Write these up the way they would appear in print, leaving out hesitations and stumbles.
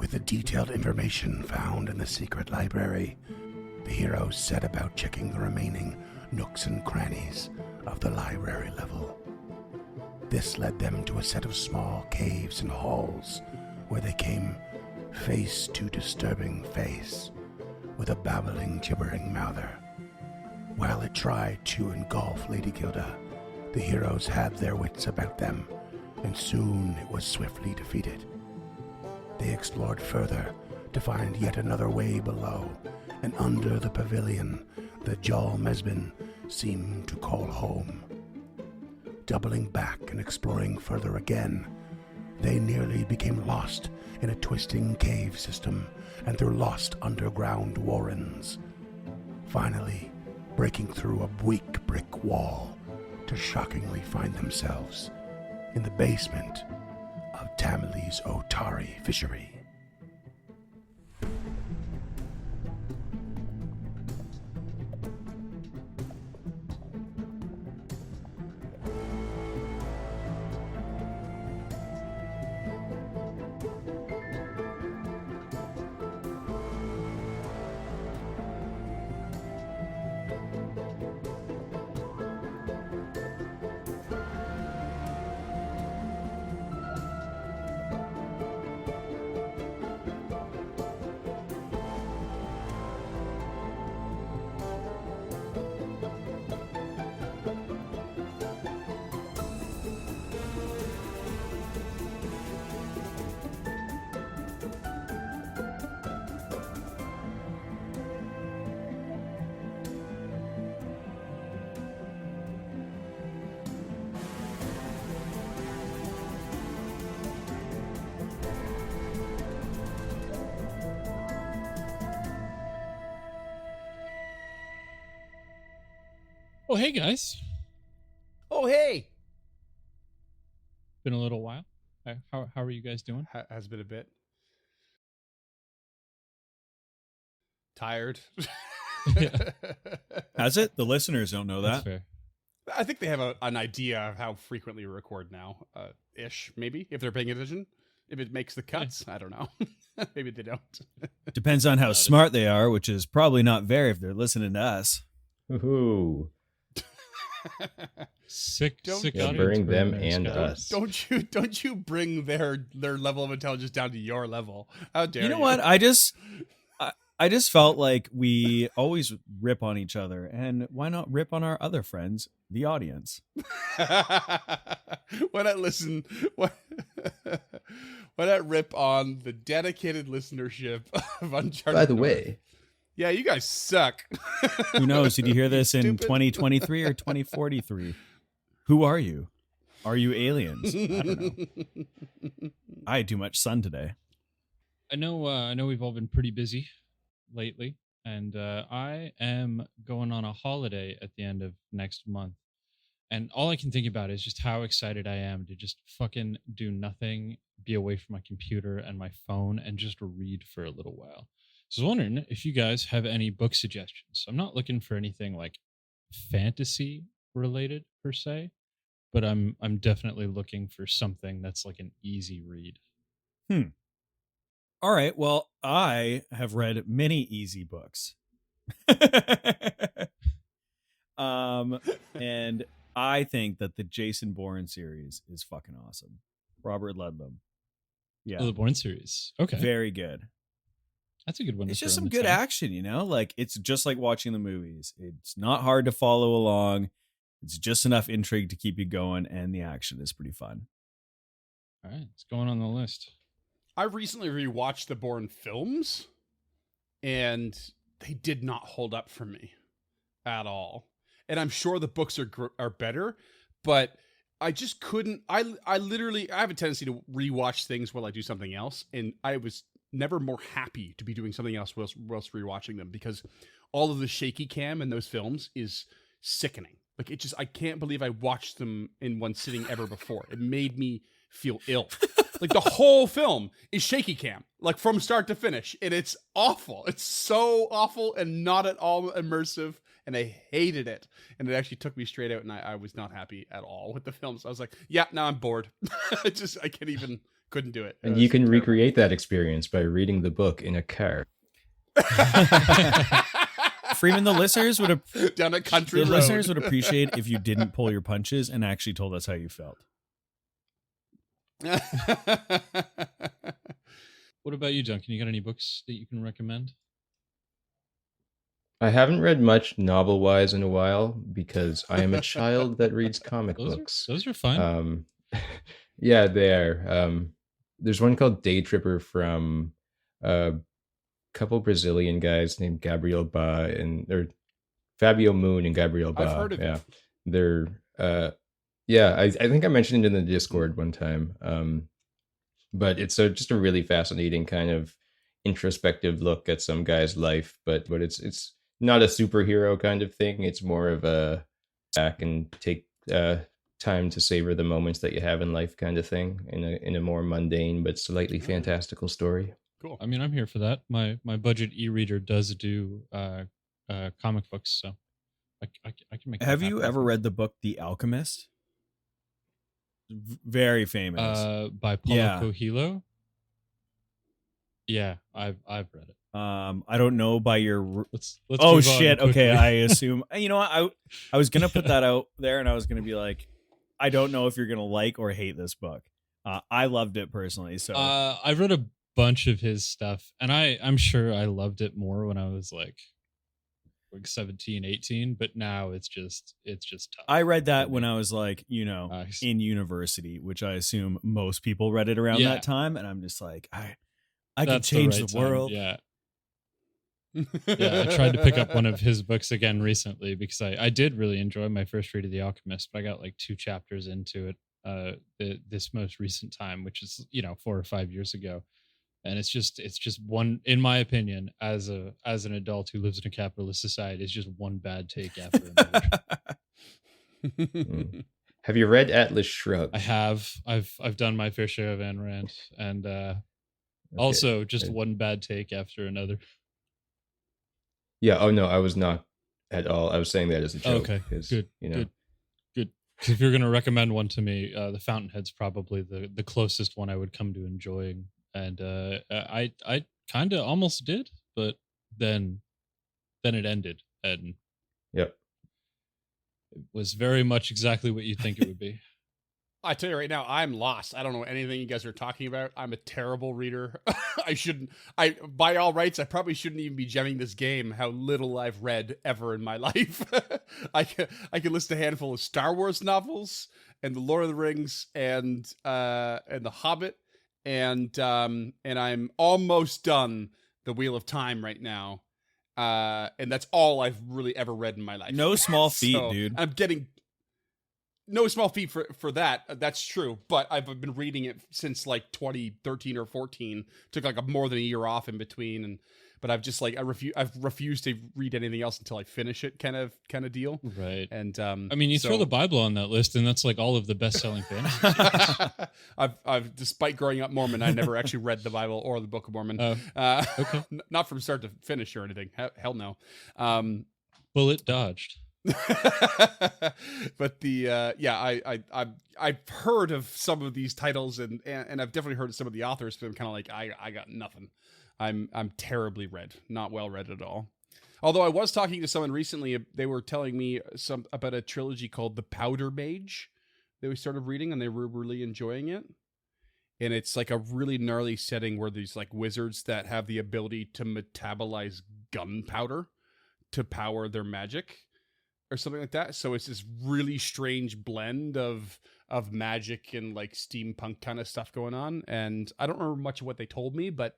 With the detailed information found in the secret library, the heroes set about checking the remaining nooks and crannies of the library level. This led them to a set of small caves and halls where they came face to disturbing face with a babbling, gibbering mouther. While it tried to engulf Lady Gilda, the heroes had their wits about them, and soon it was swiftly defeated. They explored further to find yet another way below, and under the pavilion, the Jal Mesbin seemed to call home. Doubling back and exploring further again, they nearly became lost in a twisting cave system and through lost underground warrens, finally breaking through a weak brick wall to shockingly find themselves in the basement of Tamili's Otari fishery. Oh, hey, guys. Oh, hey. Been a little while. How are you guys doing? Has been a bit. Tired. Has it? The listeners don't know That's that. fair. I think they have an idea of how frequently we record now, ish, maybe, if they're paying attention. If it makes the cuts, I don't know. Maybe they don't. Depends on how smart they are, which is probably not very if they're listening to us. Ooh. Sick Yeah, audience bring for them minutes, and guys. us. Don't you bring their level of intelligence down to your level? How dare you? You know what? I just felt like we always rip on each other, and why not rip on our other friends, the audience? Why not listen? Why not rip on the dedicated listenership of Uncharted? By the North? way, Yeah, you guys suck. Who knows? Did you hear this in Stupid. 2023 or 2043? Who are you? Are you aliens? I don't know. I had too much sun today. I know we've all been pretty busy lately, and I am going on a holiday at the end of next month. And all I can think about is just how excited I am to just fucking do nothing, be away from my computer and my phone, and just read for a little while. So I was wondering if you guys have any book suggestions. I'm not looking for anything like fantasy related per se, but I'm definitely looking for something that's like an easy read. All right. Well, I have read many easy books. And I think that the Jason Bourne series is fucking awesome. Robert Ludlum. Yeah. Oh, the Bourne series. Okay. Very good. That's a good one. It's to just throw some in the good tank. action, you know? Like, it's just like watching the movies. It's not hard to follow along. It's just enough intrigue to keep you going, and the action is pretty fun. All right. It's going on the list. I recently rewatched the Bourne films, and they did not hold up for me at all. And I'm sure the books are better, but I just couldn't. I literally have a tendency to rewatch things while I do something else, and I was never more happy to be doing something else whilst rewatching them, because all of the shaky cam in those films is sickening. Like, it just, I can't believe I watched them in one sitting ever before. It made me feel ill. Like, the whole film is shaky cam, like from start to finish, and it's awful. It's so awful and not at all immersive, and I hated it. And it actually took me straight out, and I was not happy at all with the film. So I was like, yeah, now I'm bored. I can't even Couldn't do it. And It you was can terrible. recreate that experience by reading the book in a car. Freeman, the listeners would Down a country road. listeners would appreciate if you didn't pull your punches and actually told us how you felt. What about you, Duncan? You got any books that you can recommend? I haven't read much novel-wise in a while because I am a child that reads comic books. Those are fun. Yeah, they are. There's one called Day Tripper from a couple Brazilian guys named Gabriel Ba or Fabio Moon and Gabriel Ba. I've heard of it. They're I think I mentioned it in the Discord one time. But it's just a really fascinating kind of introspective look at some guy's life, but it's not a superhero kind of thing. It's more of a back and take time to savor the moments that you have in life kind of thing in a more mundane but slightly fantastical story. Cool. I mean, I'm here for that. My budget e-reader does do comic books, so I can make. Have you ever read the book The Alchemist? Very famous. By Paulo Yeah. Coelho? Yeah, I've read it. I don't know by your. Let's Oh move on shit! Okay, quickly. I assume. You know what? I was gonna put that out there, and I was gonna be like, I don't know if you're gonna like or hate this book. I loved it personally. So I've read a bunch of his stuff, and I'm sure I loved it more when I was like 17, 18, but now it's just tough. I read that when I was like, Nice. in university, which I assume most people read it around Yeah. that time, and I'm just like, I can That's change right the time, world. Yeah. Yeah, I tried to pick up one of his books again recently because I did really enjoy my first read of The Alchemist, but I got like 2 chapters into it this most recent time, which is 4 or 5 years ago, and it's just one, in my opinion, as an adult who lives in a capitalist society, it's just one bad take after another. Have you read Atlas Shrugged? I have. I've done my fair share of Ayn Rand, and also just one bad take after another. Yeah. Oh no, I was not at all. I was saying that as a joke. Okay, 'cause, good. 'Cause if you're going to recommend one to me, The Fountainhead's probably the closest one I would come to enjoying, and I kind of almost did, but then it ended, and Yep. it was very much exactly what you think it would be. I tell you right now, I'm lost. I don't know anything you guys are talking about. I'm a terrible reader. By all rights, I probably shouldn't even be gemming this game. How little I've read ever in my life. I can list a handful of Star Wars novels and the Lord of the Rings and the Hobbit and I'm almost done the Wheel of Time right now. And that's all I've really ever read in my life. No small feat, So, dude. I'm getting no small feat for that. That's true. But I've been reading it since like 2013 or 14. Took like more than a year off in between, but I've just like I've refused to read anything else until I finish it, kind of deal. Right. And I mean, you throw the Bible on that list, and that's like all of the best-selling fantasy. I've despite growing up Mormon, I never actually read the Bible or the Book of Mormon. Okay. Not from start to finish or anything. Hell no. Bullet dodged. But I've heard of some of these titles and I've definitely heard of some of the authors, but I'm kind of like I got nothing. I'm terribly read, not well read at all. Although I was talking to someone recently, they were telling me about a trilogy called The Powder Mage. They started reading and they were really enjoying it. And it's like a really gnarly setting where there's like wizards that have the ability to metabolize gunpowder to power their magic or something like that. So it's this really strange blend of magic and like steampunk kind of stuff going on. And I don't remember much of what they told me, but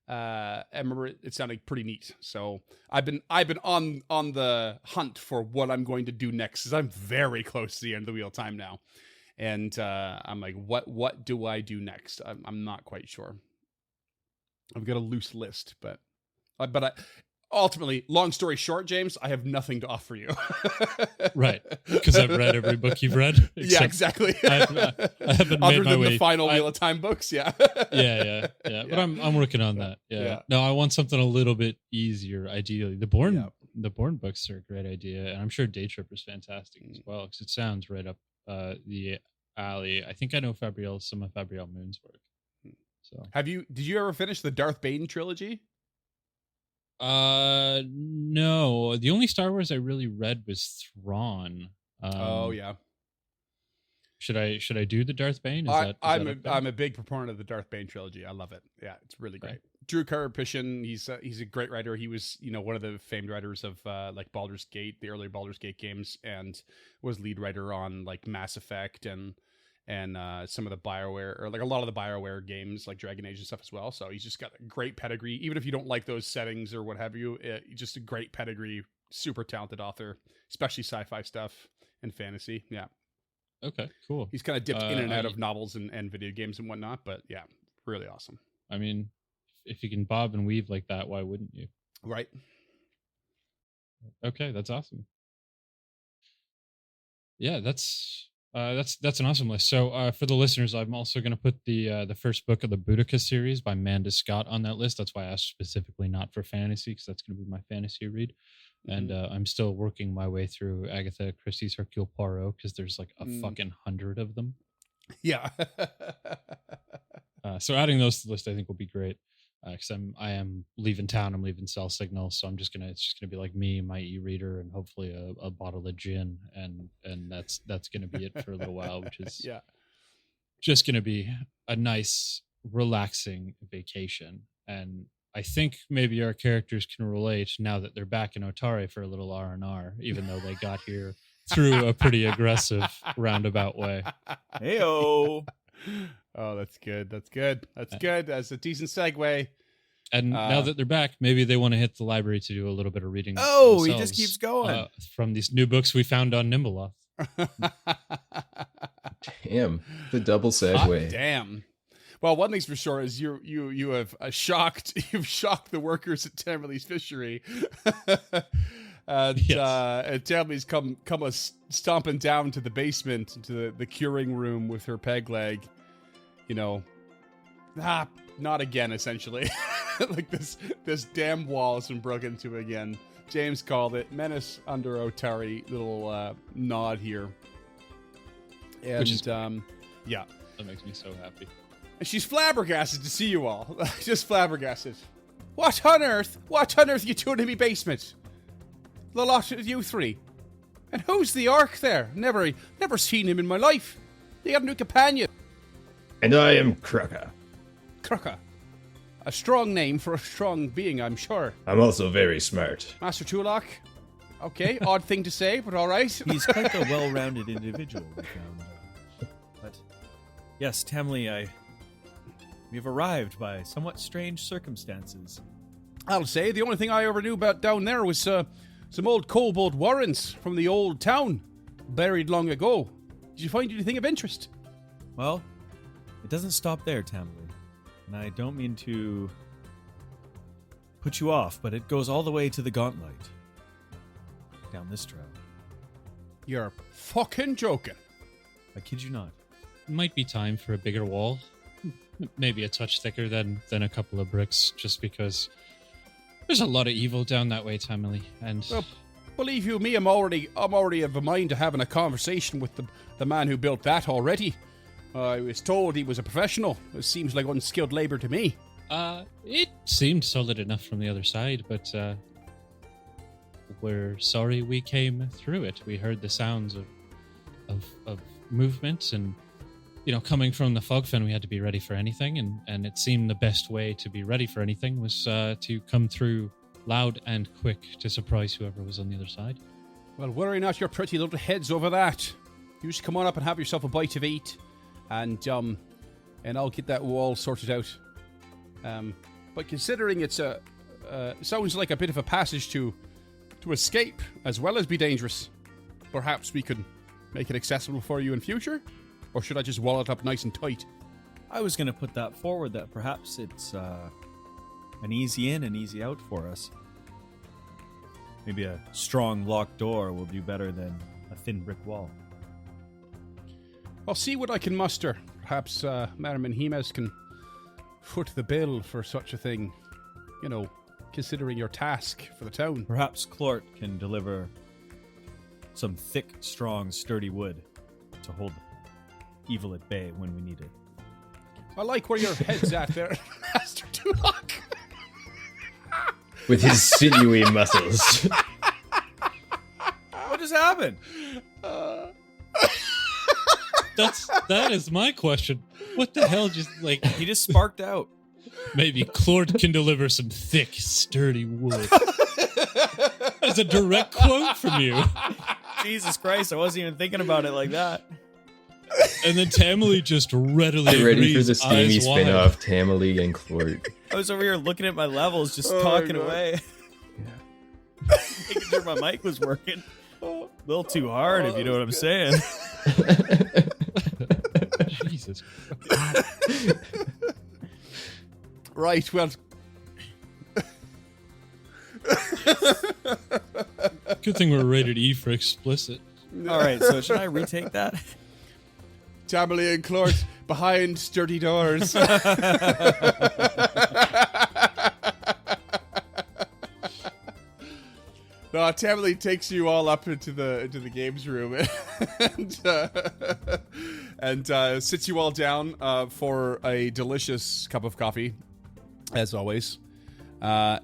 I remember it sounded pretty neat. So I've been on the hunt for what I'm going to do next, because I'm very close to the end of the Wheel of Time now. And I'm like, what do I do next? I'm not quite sure. I've got a loose list, but ultimately, long story short, James, I have nothing to offer you. Right, because I've read every book you've read. Yeah, exactly. I haven't Other made my than way. the final Wheel of Time books, yeah. Yeah. But I'm working on that. Yeah. No, I want something a little bit easier. Ideally, the Bourne books are a great idea, and I'm sure Day Tripper's fantastic as well, because it sounds right up the alley. I think I know some of Fabrielle Moon's work. So Did you ever finish the Darth Bane trilogy? no. The only Star Wars I really read was Thrawn. Oh yeah. Should I do the Darth Bane? I'm a big proponent of the Darth Bane trilogy. I love it. Yeah, it's really great. Okay. Drew Karpyshyn, he's a great writer. He was, one of the famed writers of like Baldur's Gate, the early Baldur's Gate games, and was lead writer on like Mass Effect and some of the BioWare, or like a lot of the BioWare games, like Dragon Age and stuff as well. So he's just got a great pedigree. Even if you don't like those settings or what have you, just a great pedigree, super talented author, especially sci-fi stuff and fantasy. Yeah. Okay, cool. He's kind of dipped in and out of novels and video games and whatnot, but yeah, really awesome. I mean, if you can bob and weave like that, why wouldn't you? Right. Okay, that's awesome. Yeah, that's an awesome list. So for the listeners, I'm also going to put the first book of the Boudica series by Manda Scott on that list. That's why I asked specifically not for fantasy, because that's going to be my fantasy read. And I'm still working my way through Agatha Christie's Hercule Poirot, because there's like a fucking 100 of them. Yeah. So adding those to the list, I think, will be great. Because I am leaving town. I'm leaving Cell Signal, so it's just gonna be like me, my e-reader, and hopefully a bottle of gin, and that's gonna be it for a little while, which is just gonna be a nice, relaxing vacation. And I think maybe our characters can relate now that they're back in Otari for a little R&R, even though they got here through a pretty aggressive roundabout way. Heyo. Oh, that's good. That's good. That's good. That's a decent segue. And now that they're back, maybe they want to hit the library to do a little bit of reading. Oh, he just keeps going. From these new books we found on Nimbleoth. Damn, the double segue. Hot damn. Well, one thing's for sure is you have shocked the workers at Tamberley's Fishery. And Tamberley's come stomping down to the basement, into the curing room with her peg leg. Not again, essentially. Like this damn wall has been broken into again. James called it menace under Otari. Little nod here. And yeah, that makes me so happy. And she's flabbergasted to see you all. Just flabbergasted. What on earth are you doing in me basement? The lot of you three. And who's the orc there? Never seen him in my life. You got a new companion. And I am Krucka. Krucka. A strong name for a strong being, I'm sure. I'm also very smart. Master Tulak. Okay, odd thing to say, but all right. He's quite a well-rounded individual, we found. But yes, Tamley, we've arrived by somewhat strange circumstances. I'll say, the only thing I ever knew about down there was some old kobold warrants from the old town, buried long ago. Did you find anything of interest? Well, it doesn't stop there, Tamley. And I don't mean to put you off, but it goes all the way to the Gauntlet. Down this trail. You're fucking joking. I kid you not. Might be time for a bigger wall. Maybe a touch thicker than a couple of bricks, just because there's a lot of evil down that way, Tamily. And well, believe you me, I'm already of a mind to having a conversation with the man who built that already. I was told he was a professional. It seems like unskilled labor to me. It seemed solid enough from the other side, but we're sorry we came through it. We heard the sounds of movement, and coming from the Fogfen, we had to be ready for anything, and it seemed the best way to be ready for anything was to come through loud and quick to surprise whoever was on the other side. Well, worry not your pretty little heads over that. You just come on up and have yourself a bite of eat, and I'll get that wall sorted out. But considering it's sounds like a bit of a passage to escape as well as be dangerous, perhaps we could make it accessible for you in future? Or should I just wall it up nice and tight? I was going to put that forward, that perhaps it's an easy in and easy out for us. Maybe a strong locked door will do better than a thin brick wall. I'll see what I can muster. Perhaps Madame Jimenez can foot the bill for such a thing. Considering your task for the town. Perhaps Clort can deliver some thick, strong, sturdy wood to hold evil at bay when we need it. I like where your head's at there, Master Tulak. With his sinewy muscles. What just happened? That is my question. What the hell just like He just sparked out. maybe Clort can deliver some thick, sturdy wood. That's a direct quote from you. Jesus Christ, I wasn't even thinking about it like that. And then Tamily just readily Get ready for agrees, the steamy eyes wide. spin-off, Tamily and Clort. I was over here looking at my levels, just Oh, talking God. away. Making sure my mic was working. A little too hard, if you know what I'm saying. Jesus. Right, well... Good thing we're rated E for explicit. All right, so should I retake that? Tamily and Clort behind sturdy doors. No, Tamily takes you all up into the games room and sits you all down for a delicious cup of coffee, as always. Well,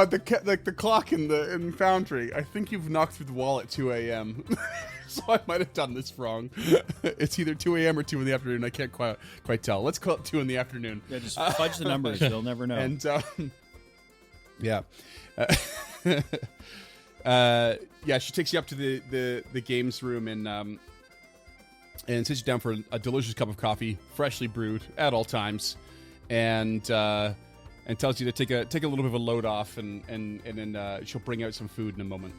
the clock in the foundry. I think you've knocked through the wall at 2 a.m. So I might have done this wrong. It's either 2 a.m. or 2 in the afternoon. I can't quite tell. Let's call it 2 in the afternoon. Yeah, just fudge the numbers. They'll never know. And yeah, yeah. She takes you up to the games room and sits you down for a delicious cup of coffee, freshly brewed at all times, and tells you to take a little bit of a load off, and then she'll bring out some food in a moment.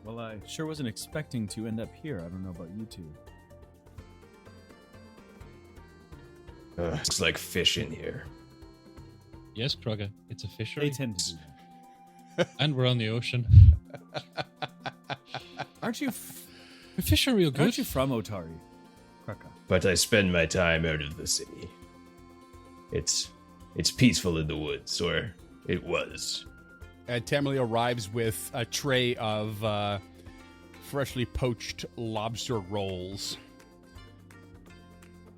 Well, I sure wasn't expecting to end up here. I don't know about you two. It's like fish in here. Yes, Krugga, it's a They fishery. tend to do that. And we're on the ocean. Aren't you? The fish are real good. Aren't you from Otari, Kraka? But I spend my time out of the city. It's peaceful in the woods, or it was. Tamily arrives with a tray of freshly poached lobster rolls.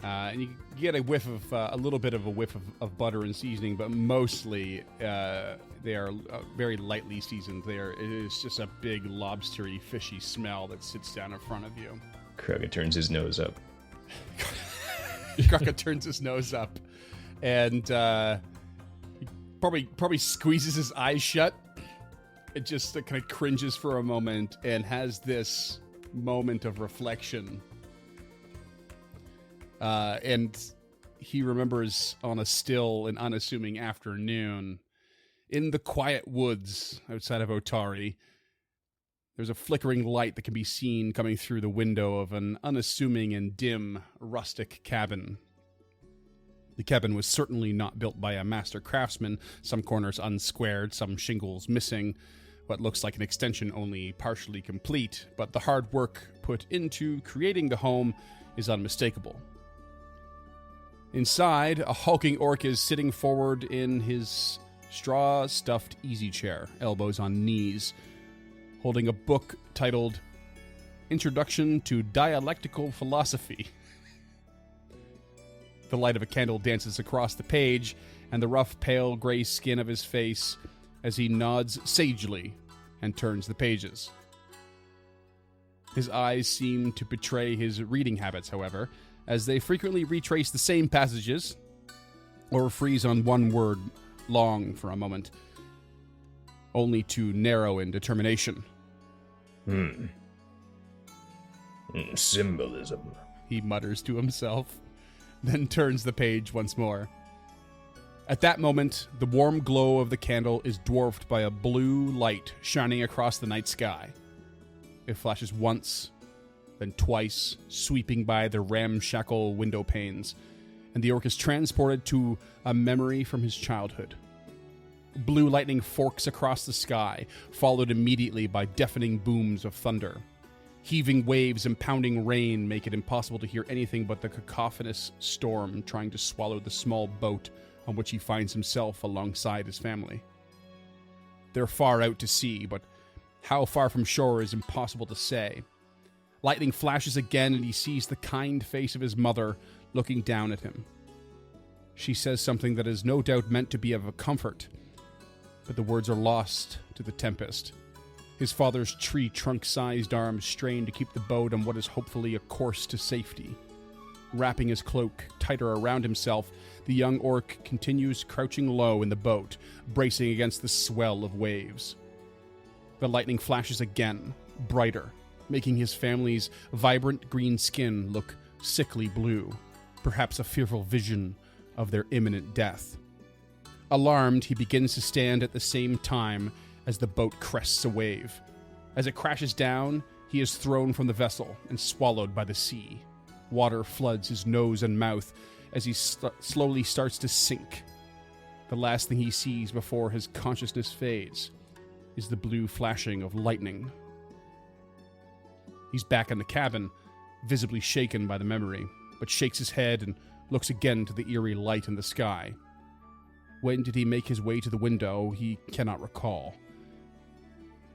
And you get a whiff of a little bit of a whiff of butter and seasoning, but mostly they are very lightly seasoned. It is just a big lobstery, fishy smell that sits down in front of you. Krugga turns his nose up. Krugga turns his nose up, and he probably squeezes his eyes shut. It just kind of cringes for a moment and has this moment of reflection. And he remembers on a still and unassuming afternoon in the quiet woods outside of Otari, there's a flickering light that can be seen coming through the window of an unassuming and dim rustic cabin. The cabin was certainly not built by a master craftsman, some corners unsquared, some shingles missing, what looks like an extension only partially complete, but the hard work put into creating the home is unmistakable. Inside, a hulking orc is sitting forward in his straw-stuffed easy chair, elbows on knees, holding a book titled Introduction to Dialectical Philosophy. The light of a candle dances across the page, and the rough, pale gray skin of his face as he nods sagely and turns the pages. His eyes seem to betray his reading habits, however, as they frequently retrace the same passages or freeze on one word long for a moment, only to narrow in determination. Symbolism. He mutters to himself, then turns the page once more. At that moment, the warm glow of the candle is dwarfed by a blue light shining across the night sky. It flashes once, then twice, sweeping by the ramshackle window panes, and the orc is transported to a memory from his childhood. Blue lightning forks across the sky, followed immediately by deafening booms of thunder. Heaving waves and pounding rain make it impossible to hear anything but the cacophonous storm trying to swallow the small boat on which he finds himself alongside his family. They're far out to sea, but how far from shore is impossible to say. Lightning flashes again, and he sees the kind face of his mother looking down at him. She says something that is no doubt meant to be of a comfort, but the words are lost to the tempest. His father's tree trunk-sized arms strain to keep the boat on what is hopefully a course to safety. Wrapping his cloak tighter around himself, the young orc continues crouching low in the boat, bracing against the swell of waves. The lightning flashes again, brighter, making his family's vibrant green skin look sickly blue, perhaps a fearful vision of their imminent death. Alarmed, he begins to stand at the same time as the boat crests a wave. As it crashes down, he is thrown from the vessel and swallowed by the sea. Water floods his nose and mouth as he slowly starts to sink. The last thing he sees before his consciousness fades is the blue flashing of lightning. He's back in the cabin, visibly shaken by the memory, but shakes his head and looks again to the eerie light in the sky. When did he make his way to the window, he cannot recall.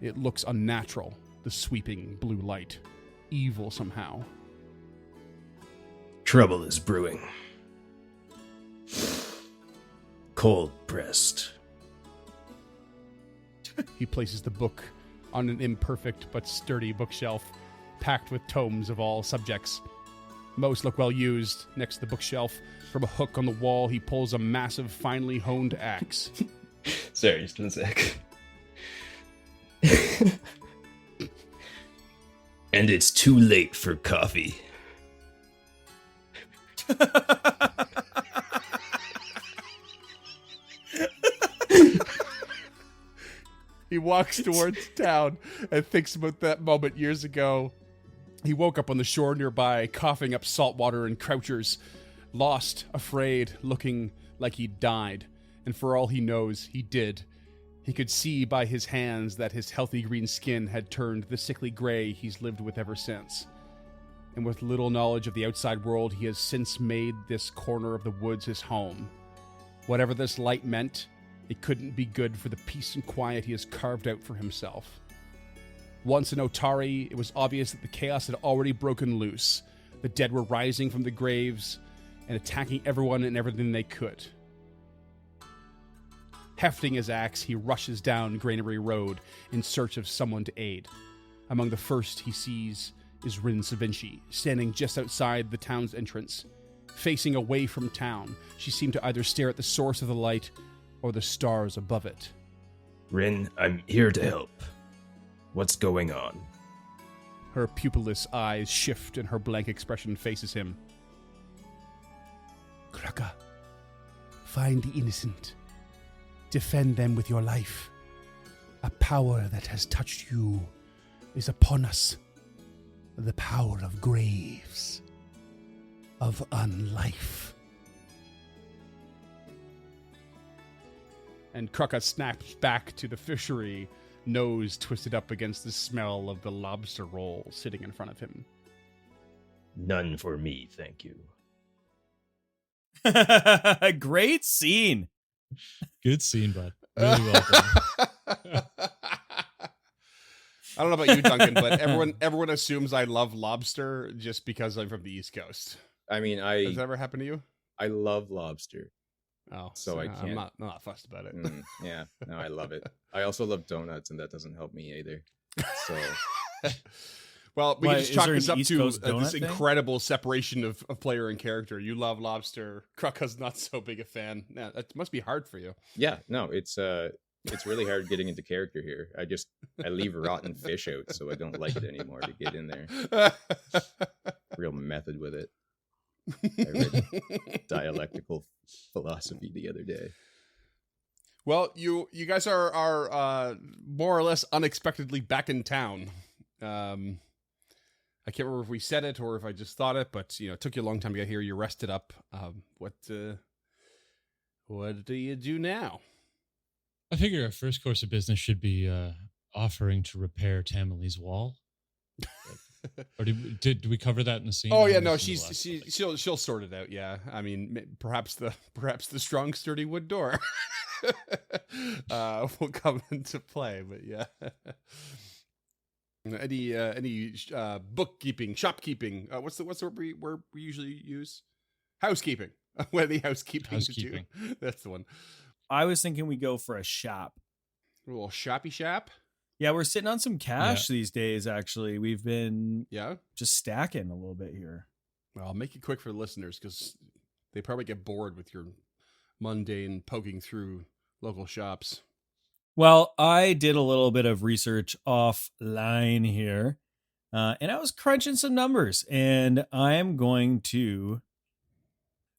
It looks unnatural, the sweeping blue light. Evil somehow. Trouble is brewing. Cold pressed. He places the book on an imperfect but sturdy bookshelf, packed with tomes of all subjects. Most look well used. Next to the bookshelf, from a hook on the wall, he pulls a massive, finely honed axe. Sorry, just one sec. And it's too late for coffee. He walks towards town and thinks about that moment years ago. He woke up on the shore nearby, coughing up salt water and crouchers, lost, afraid, looking like he'd died. And for all he knows, he did. He could see by his hands that his healthy green skin had turned the sickly gray he's lived with ever since. And with little knowledge of the outside world, he has since made this corner of the woods his home. Whatever this light meant, it couldn't be good for the peace and quiet he has carved out for himself. Once in Otari, it was obvious that the chaos had already broken loose. The dead were rising from the graves and attacking everyone and everything they could. Hefting his axe, he rushes down Granary Road in search of someone to aid. Among the first he sees is Rin Savinci, standing just outside the town's entrance. Facing away from town, she seemed to either stare at the source of the light or the stars above it. Rin, I'm here to help. What's going on? Her pupilless eyes shift and her blank expression faces him. Kraka, find the innocent. Defend them with your life. A power that has touched you is upon us. The power of graves. Of unlife. And Kraka snaps back to the fishery, nose twisted up against the smell of the lobster roll sitting in front of him. None for me, thank you. Great scene. Good scene, bud. Really well done. I don't know about you, Duncan, but everyone assumes I love lobster just because I'm from the East Coast. I mean, Has that ever happened to you? I love lobster. Oh, So I I'm can't- not fussed about it. Yeah, no, I love it. I also love donuts, and that doesn't help me either. So Well, we Why, can just is chalk there this an up East to Coast this donut thing? incredible separation of player and character. You love lobster. Kraka's not so big a fan. Yeah, that must be hard for you. yeah, no, it's really hard getting into character here. I leave rotten fish out, so I don't like it anymore to get in there. Real method with it. I read dialectical philosophy the other day. Well, you guys are more or less unexpectedly back in town. I can't remember if we said it or if I just thought it, but it took you a long time to get here. You're rested up. What do you do now? I figure our first course of business should be offering to repair Tamili's wall. Or did we cover that in the scene? Oh Or yeah, was no, it in the last one? she'll sort it out. Yeah, I mean, perhaps the strong, sturdy wood door will come into play. But yeah, Any bookkeeping, shopkeeping? What's the word we usually use? Housekeeping. What any housekeeping to do? That's the one. I was thinking we go for a shop. A little shoppy shop. Yeah, we're sitting on some cash these days, actually. We've been just stacking a little bit here. Well, I'll make it quick for the listeners because they probably get bored with your mundane poking through local shops. Well, I did a little bit of research offline here, and I was crunching some numbers, and I am going to...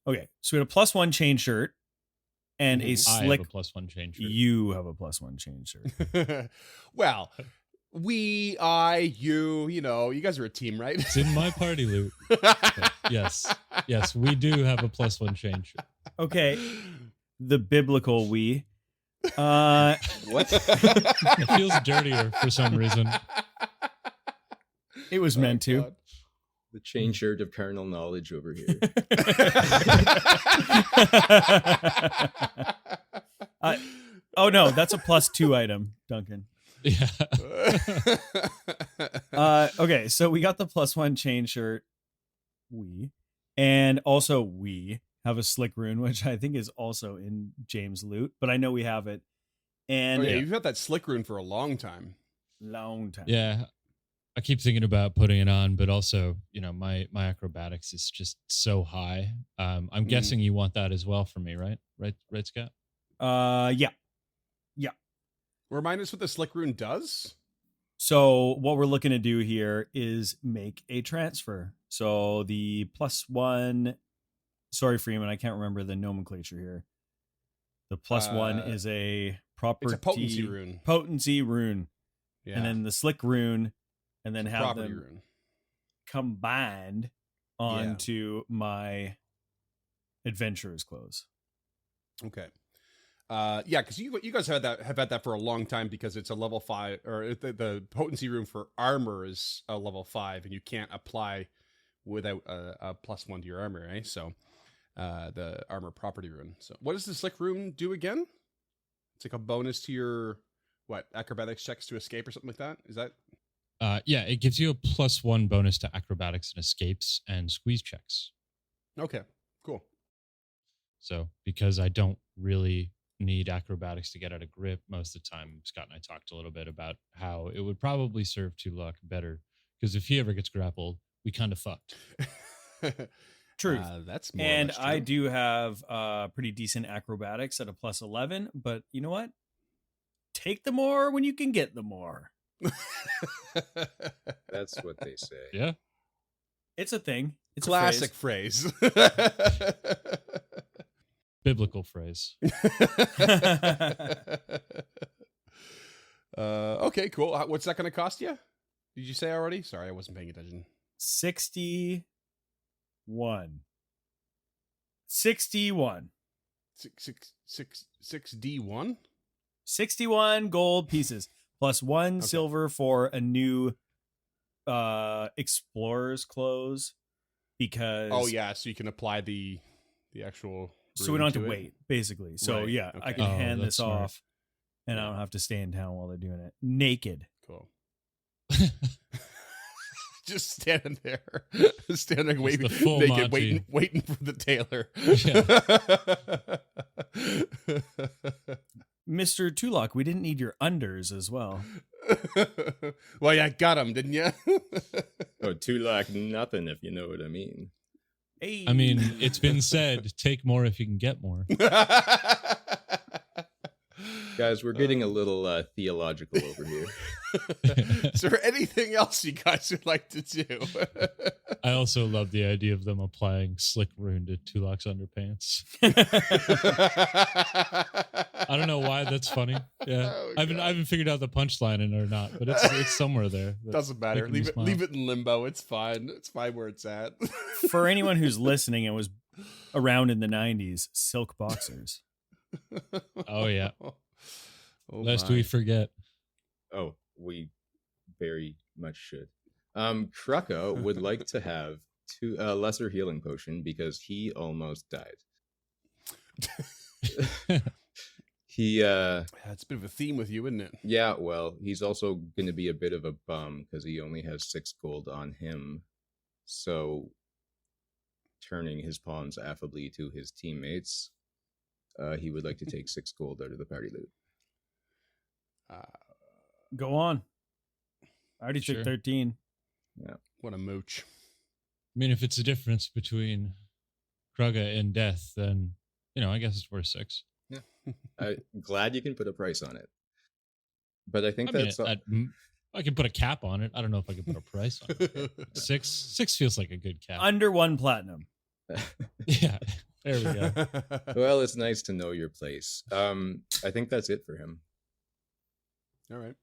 Okay, so we had a +1 chain shirt and a slick... I have a +1 chain shirt. You have a +1 chain shirt. Well, you you guys are a team, right? It's in my party loot. Yes, we do have a +1 chain shirt. Okay, the biblical we. What? It feels dirtier for some reason. It was meant to. God. The chain shirt of carnal knowledge over here. Oh no, that's a +2 item, Duncan. Yeah. Okay, so we got the +1 chain shirt. And also we have a slick rune, which I think is also in James' loot, but I know we have it. And you've got that slick rune for a long time. Yeah. I keep thinking about putting it on, but also, my acrobatics is just so high. I'm guessing you want that as well for me, right? Right, Scott? Yeah. Remind us what the slick rune does. So what we're looking to do here is make a transfer. So the +1, sorry, Freeman, I can't remember the nomenclature here. The +1 is a property. It's a potency rune. Potency rune. Yeah. And then the slick rune, and then have property them rune combined onto my adventurer's clothes. Okay. Because you guys have had that for a long time because it's a level 5, or the potency rune for armor is a level 5, and you can't apply without a +1 to your armor, right? So, the armor property rune. So, what does the slick rune do again? It's like a bonus to your acrobatics checks to escape or something like that. Is that? It gives you a +1 bonus to acrobatics and escapes and squeeze checks. Okay, cool. So, because I don't really need acrobatics to get out of grip most of the time, Scott and I talked a little bit about how it would probably serve Tulak better, because if he ever gets grappled, we kind of fucked. Truth. That's more and or less true. I do have pretty decent acrobatics at a +11, but you know what? Take the more when you can get the more. That's what they say. Yeah. It's a thing. It's classic phrase. Biblical phrase. Okay, cool. What's that going to cost you? Did you say already? Sorry, I wasn't paying attention. 61. 6D1? 61 gold pieces +1 silver for a new explorer's clothes, because so you can apply the actual, so we don't have to wait, basically. So right. I Okay. can hand this smart. off, and I don't have to stay in town while they're doing it naked. Cool. Just standing there waiting, the full naked, Monty. waiting for the tailor. Mr. Tulak, we didn't need your unders as well. Well, you got him, didn't you? Oh, Tulak, nothing, if you know what I mean. Hey. I mean, it's been said, take more if you can get more. Guys, we're getting a little theological over here. Is there anything else you guys would like to do? I also love the idea of them applying slick rune to Tulak's underpants. I don't know why that's funny. Yeah, Oh, I haven't figured out the punchline in it or not, but it's somewhere there. Doesn't matter. making me smile. Leave it in limbo. It's fine. It's fine where it's at. For anyone who's listening and was around in the 90s, silk boxers. Oh yeah. Oh, Lest my. we forget. Oh, we very much should. Krucka would like to have a lesser healing potion because he almost died. He Yeah, it's a bit of a theme with you, isn't it? yeah, well, he's also going to be a bit of a bum because he only has 6 gold on him. So, turning his pawns affably to his teammates, he would like to take 6 gold out of the party loot. Go on. I already Sure. took 13. What a mooch. I mean, if it's a difference between Krugga and Death, then, I guess it's worth 6. I'm glad you can put a price on it. But I think I mean, that's... I can put a cap on it. I don't know if I can put a price on it. 6 feels like a good cap. Under 1 platinum. Yeah, there we go. well, it's nice to know your place. I think that's it for him. All right.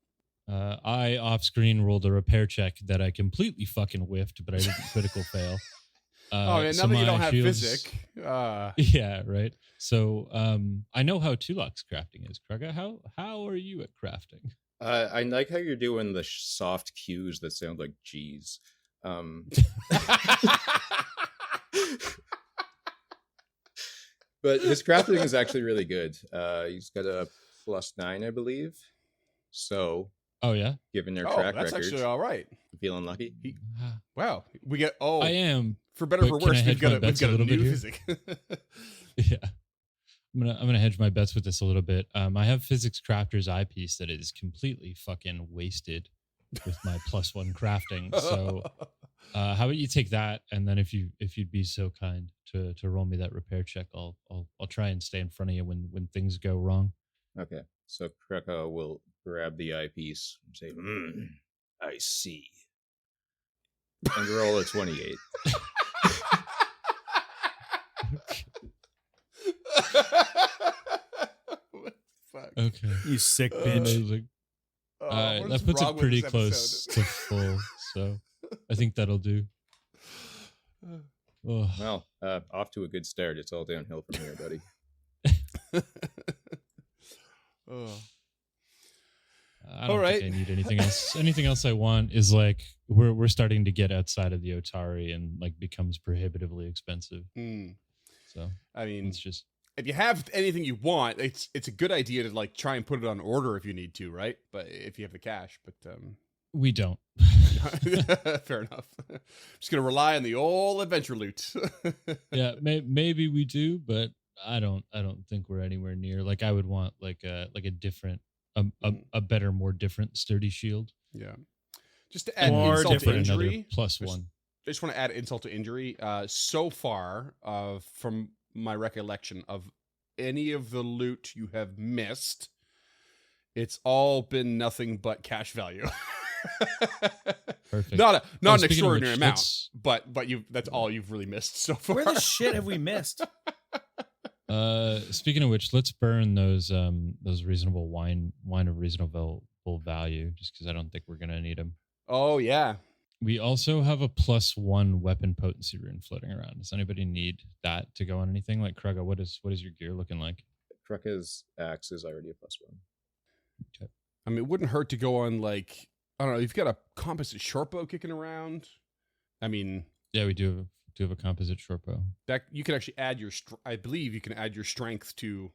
I off screen rolled a repair check that I completely fucking whiffed, but I didn't critical fail. Oh, man, so now that you don't my have shields- physic. Yeah, right. So I know how Tulak's crafting is. Krugga, how are you at crafting? I like how you're doing the soft cues that sound like G's. But his crafting is actually really good. He's got a +9, I believe. So, Oh yeah, given their Oh, track that's record, actually all right. feeling lucky. Wow. We get, I am. for better or but for can I worse, hedge we've got my a bets a little bit new here? physic. Yeah, I'm gonna hedge my bets with this a little bit. I have Physics Crafter's eyepiece that is completely fucking wasted with my +1 crafting. So how about you take that, and then if you'd be so kind to roll me that repair check, I'll try and stay in front of you when things go wrong. Okay, so Kreka will grab the eyepiece and say, I see. And roll a 28. What the fuck? Okay. You sick bitch. Amazing. Oh, what That is puts wrong it with pretty this close episode? to full, so I think that'll do. Oh, Well, off to a good start. It's all downhill from here, buddy. Oh. I don't all right. think I need anything else. Anything else I want is like we're starting to get outside of the Otari and like becomes prohibitively expensive. Hmm. So I mean, it's just if you have anything you want, it's a good idea to like try and put it on order if you need to, right? But if you have the cash, but we don't. fair enough. Just gonna rely on the old adventure loot. Yeah, maybe we do, but I don't think we're anywhere near. Like I would want like a different a better, more different sturdy shield. Yeah. Just to add More insult to different. Another injury, +1. I just want to add insult to injury. So far, from my recollection of any of the loot you have missed, it's all been nothing but cash value. Perfect. Not Oh, an speaking of extraordinary which, amount, let's- but that's all you've really missed so far. Where the shit have we missed? Speaking of which, let's burn those reasonable wine of reasonable value, just because I don't think we're gonna need them. Oh yeah. We also have a +1 weapon potency rune floating around. Does anybody need that to go on anything? Like Krugga, what is your gear looking like? Kreka's axe is already a +1. Okay. I mean, it wouldn't hurt to go on like, I don't know. You've got a composite shortbow kicking around. I mean, Yeah, we do have a composite short bow. that you can actually add your. I believe you can add your strength to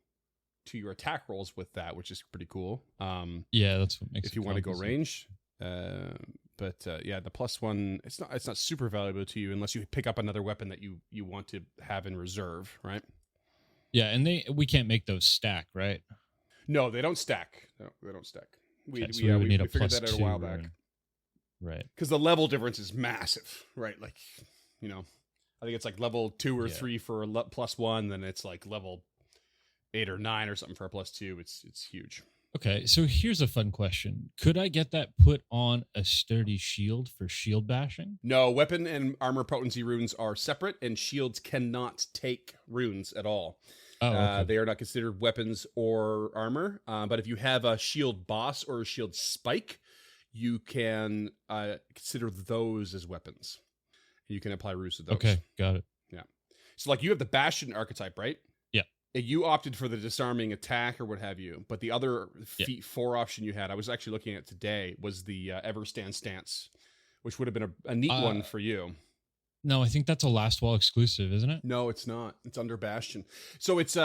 your attack rolls with that, which is pretty cool. Yeah, that's what makes If it you want to go composite. range. But yeah, the +1, it's not super valuable to you unless you pick up another weapon that you want to have in reserve, right? Yeah, and we can't make those stack, right? No, they don't stack. They don't stack. Okay, so we would need a figured that out a +2 while back rune. Right. because the level difference is massive, right? Like, I think it's like level 2 or Yeah. 3 for a +1, then it's like level 8 or 9 or something for a +2. It's huge. Okay, so here's a fun question. Could I get that put on a sturdy shield for shield bashing? No, weapon and armor potency runes are separate, and shields cannot take runes at all. Oh, okay. They are not considered weapons or armor. But if you have a shield boss or a shield spike, you can consider those as weapons. You can apply runes to those. Okay, got it. So, like, you have the Bastion archetype, right? Yeah. You opted for the disarming attack or what have you. But the other Yeah. feat 4 option you had, I was actually looking at today, was the Ever Stand Stance, which would have been a neat one for you. No, I think that's a Last Wall exclusive, isn't it? No, it's not. It's under Bastion. So it's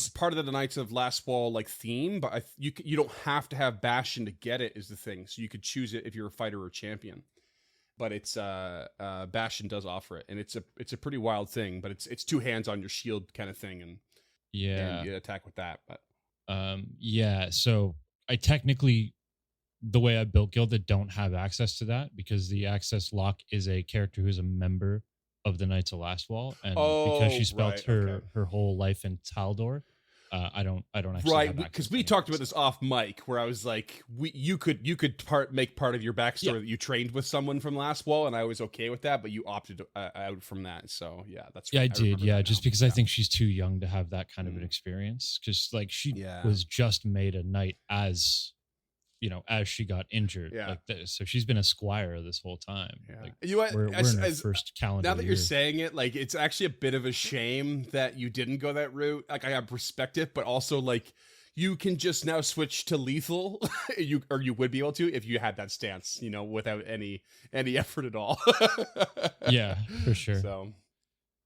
part of the Knights of Last Wall like theme, but you don't have to have Bastion to get it is the thing. So you could choose it if you're a fighter or champion. But it's Bastion does offer it, and it's a pretty wild thing. But it's 2 hands on your shield kind of thing, and you attack with that. But yeah. So I technically, the way I built Gilded, don't have access to that because the access lock is a character who's a member of the Knights of Last Wall, and because she spent her whole life in Taldor, I don't actually have because we talked about this off mic where I was like, you could make part of your backstory that you trained with someone from Last Wall, and I was okay with that, but you opted out from that. So yeah, that's right. I did, just because I think she's too young to have that kind of an experience, because like she was just made a knight as she got injured. Like so she's been a squire this whole time. Like, we're in our first calendar now that year. you're saying it, like it's actually a bit of a shame that you didn't go that route. Like I have perspective, but also like you can just now switch to lethal. you would be able to if you had that stance, without any effort at all. Yeah, for sure. So,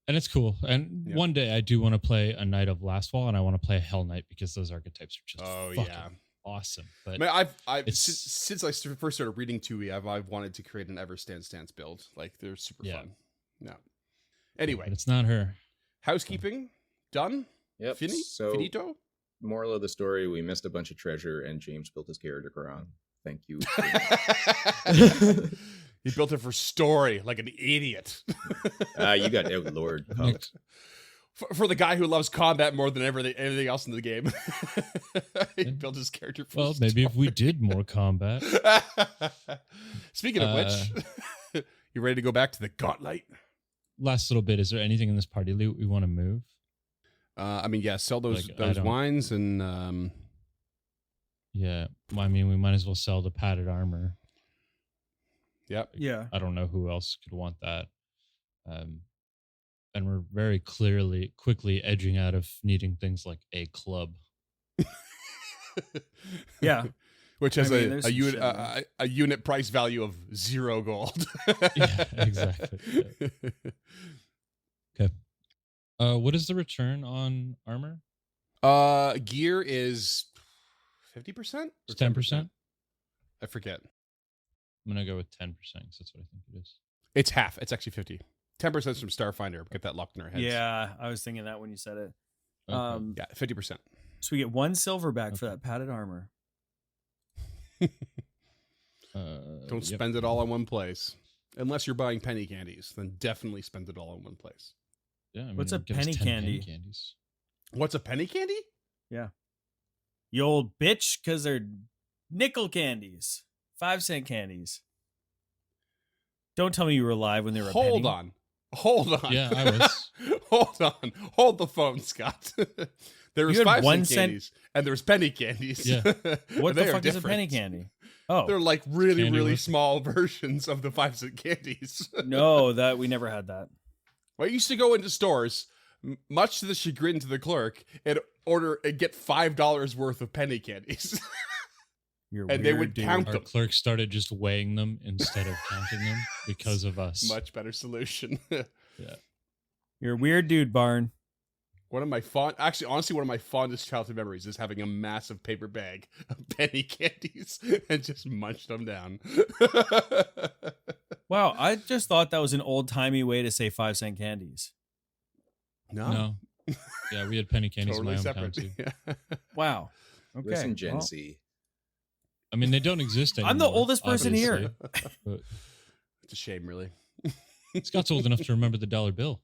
and it's cool. And one day I do want to play a Knight of Last Wall, and I want to play a Hell Knight because those archetypes are just awesome. But I've since I first started reading 2e, I've wanted to create an Everstand stance build. Like they're super fun. Yeah. Anyway, but it's not her. Housekeeping done. Yep. Finito. Moral of the story: we missed a bunch of treasure, and James built his character wrong. Thank you. He built it for story, like an idiot. You got outlord. For the guy who loves combat more than anything else in the game. He built his character for Well, maybe if we did more combat. Speaking of which, you ready to go back to the Gauntlet? Last little bit, is there anything in this party loot we want to move? Sell those wines and... Yeah, well, we might as well sell the padded armor. Yep. Yeah. I don't know who else could want that. And we're very quickly edging out of needing things like a club. Yeah. Which has a unit price value of 0 gold. Yeah, exactly. Yeah. Okay. What is the return on armor? Gear is 50%? It's 10%? I forget. I'm going to go with 10% because that's what I think it is. It's half. It's actually 50. 10% from Starfinder. Get that locked in our heads. Yeah, I was thinking that when you said it. Okay. 50%. So we get 1 silver back for that padded armor. Don't spend it all in one place. Unless you're buying penny candies, then definitely spend it all in one place. Yeah. What's a penny candy? Candies. What's a penny candy? Yeah. You old bitch, because they're nickel candies. 5-cent candies. Don't tell me you were alive when they were a penny. Hold on. Yeah, I was. Hold on. Hold the phone, Scott. There was 5-cent candies and there was penny candies. Yeah. What the fuck is a penny candy? Oh. They're like really small versions of the 5-cent candies. No, that we never had that. Well, I used to go into stores, much to the chagrin to the clerk, and get $5 worth of penny candies. And they would count them. Our clerk started just weighing them instead of counting them because of us. Much better solution. Yeah. You're a weird dude, Barn. One of my fondest childhood memories is having a massive paper bag of penny candies and just munched them down. Wow, I just thought that was an old-timey way to say 5-cent candies. No. Yeah, we had penny candies Totally in my hometown separate. too. Yeah. Wow. Okay. Listen, Gen Z. They don't exist anymore. I'm the oldest person here. But It's a shame, really. Scott's old enough to remember the dollar bill.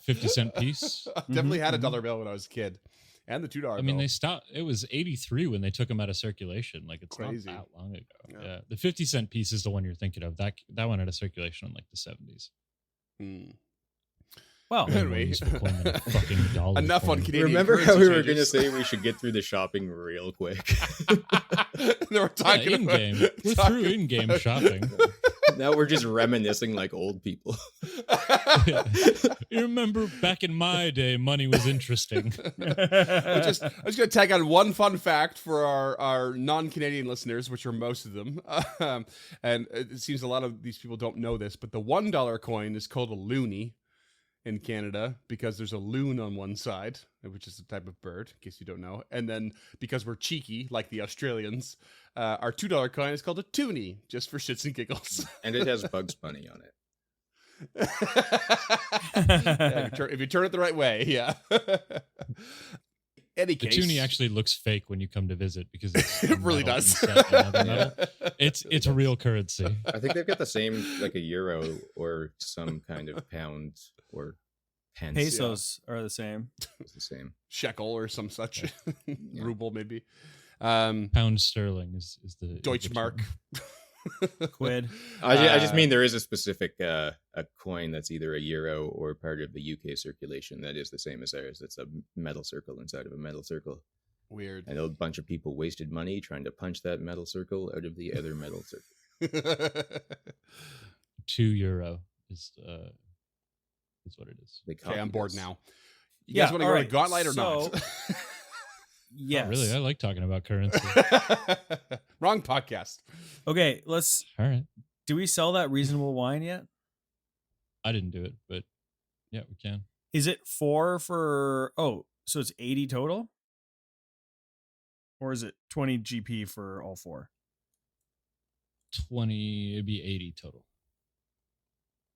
50-cent piece. Definitely had a $1 bill when I was a kid. And the $2 bill. They stopped. It was 83 when they took them out of circulation. Like, it's Crazy. not that long ago. Yeah. The 50-cent piece is the one you're thinking of. That went out of circulation in like the 70s. Well, anyway, enough on Canadian. Remember how we were going to say we should get through the shopping real quick? They were talking in-game. We're through in-game shopping. Now we're just reminiscing like old people. You remember back in my day, money was interesting. I'm just going to tag on one fun fact for our non-Canadian listeners, which are most of them. And it seems a lot of these people don't know this, but the $1 coin is called a loonie in Canada because there's a loon on one side, which is a type of bird, in case you don't know. And then because we're cheeky, like the Australians, our $2 coin is called a toonie, just for shits and giggles. And it has Bugs Bunny on it. Yeah, if you turn it the right way, yeah. Any The case, toonie actually looks fake when you come to visit because it's it really metal does. instead of another metal. Yeah. It's a real currency. I think they've got the same, like a euro or some kind of pound or pence. Pesos are the same. It's the same. Shekel or some such. Yeah. Ruble, maybe. Pound sterling is the Deutschmark. Quid. I just mean there is a specific a coin that's either a euro or part of the UK circulation that is the same as ours. It's a metal circle inside of a metal circle. Weird. And a bunch of people wasted money trying to punch that metal circle out of the other metal circle. €2 is what it is. They Okay, I'm copied bored us. now. You Yeah, guys want to all go right, to Gauntlet or so- not? Yes. Oh, really, I like talking about currency. Wrong podcast. Okay, let's. All right, Do we sell that reasonable wine yet? I didn't do it, but yeah, we can. Is it 4 for? Oh, so it's 80 total, or is it 20 GP for all 4? 20, it'd be 80 total.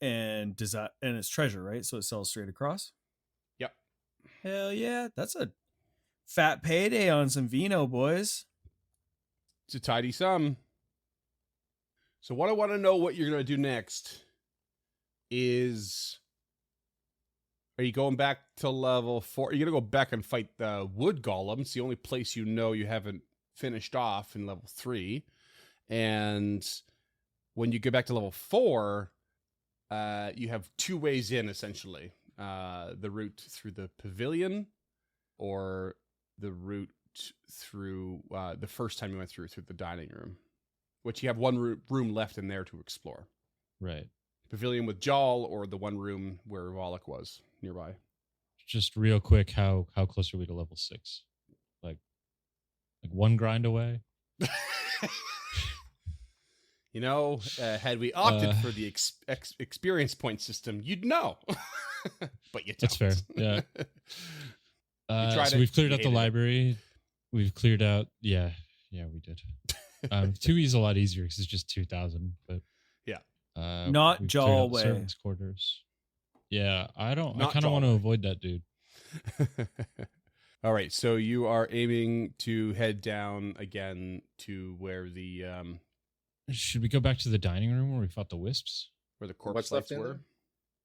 And does that? And it's treasure, right? So it sells straight across. Yep. Hell yeah, that's a fat payday on some vino, boys. It's a tidy sum. So what I want to know what you're going to do next is, are you going back to level 4? Are you going to go back and fight the wood golem? It's the only place you know you haven't finished off in level 3. And when you get back to level 4, you have 2 ways in, essentially. The route through the pavilion or the route through the first time you went through the dining room, which you have one room left in there to explore. Right. Pavilion with Jal or the one room where Volok was nearby. Just real quick, how close are we to level 6? Like one grind away? You know, had we opted for the experience point system, you'd know. But you don't. That's fair. Yeah. tried So it, we've cleared you out the hated it. library. We've cleared out. Yeah, we did. 2E is a lot easier because it's just 2,000. But Yeah. Not we've cleared Jaw out the way. servants' quarters. Yeah, I Not kind of Jaw want to way. avoid that dude. All right, so you are aiming to head down again to where the Should we go back to the dining room where we fought the wisps? corpse What's lights left in were. there?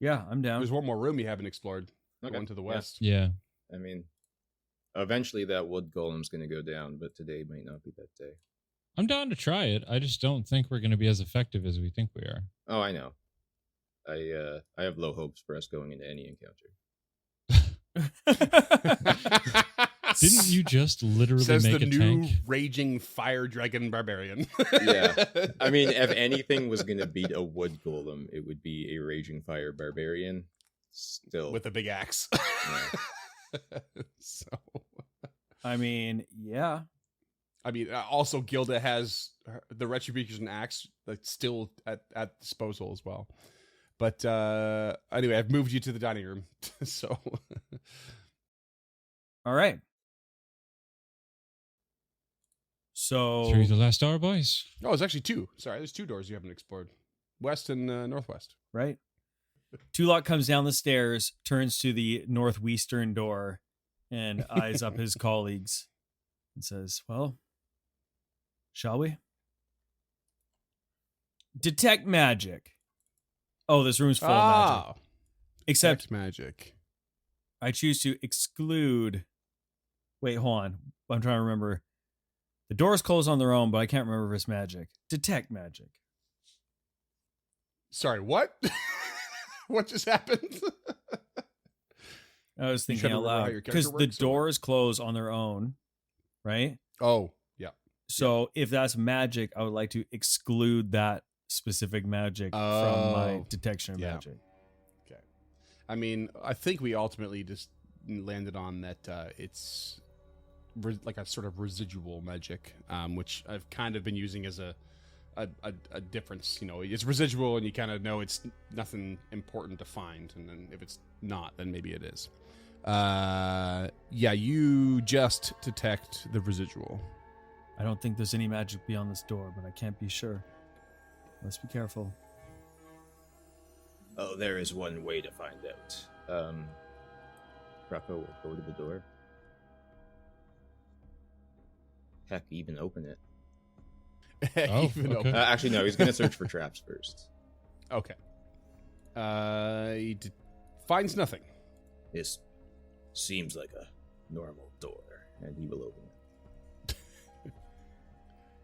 Yeah, I'm down. There's one more room you haven't explored. Okay. Going to the Yeah. west. Yeah. I mean, eventually that wood golem's going to go down, but today might not be that day. I'm down to try it. I just don't think we're going to be as effective as we think we are. Oh, I know. I have low hopes for us going into any encounter. Didn't you just literally Says make the a new tank? raging fire dragon barbarian. Yeah. I mean, if anything was going to beat a wood golem, it would be a raging fire barbarian. Still, with a big axe. So, I mean, yeah. I mean, also Gilda has the retribution axe that's still at disposal as well. But anyway, I've moved you to the dining room. So, All right. So Through the last hour, boys. oh, it's actually 2. Sorry, there's 2 doors you haven't explored: west and northwest. right. Tulak comes down the stairs, turns to the northwestern door, and eyes up his colleagues and says, "Well, shall we? Detect magic. Oh, this room's full of magic. Except Detect magic. I choose to exclude. Wait, hold on. I'm trying to remember. The doors close on their own, but I can't remember if it's magic. Detect magic. Sorry, what? What just happened? I was You thinking trying to out remember how loud your because character the works, or what? doors close on their own, right? Oh, yeah. So if that's magic, I would like to exclude that specific magic from my Oh, detection of yeah. magic. Okay. I mean, I think we ultimately just landed on that it's like a sort of residual magic, which I've kind of been using as a difference. You know, it's residual, and you kind of know it's nothing important to find, and then if it's not, then maybe it is. Yeah, you just detect the residual. I don't think there's any magic beyond this door, but I can't be sure. Let's be careful. Oh, there is one way to find out. Rocco will go to the door. Heck, even open it. Even okay. open. Actually, no, he's going to search for traps first. Okay. He finds nothing. This seems like a normal door, and he will open it.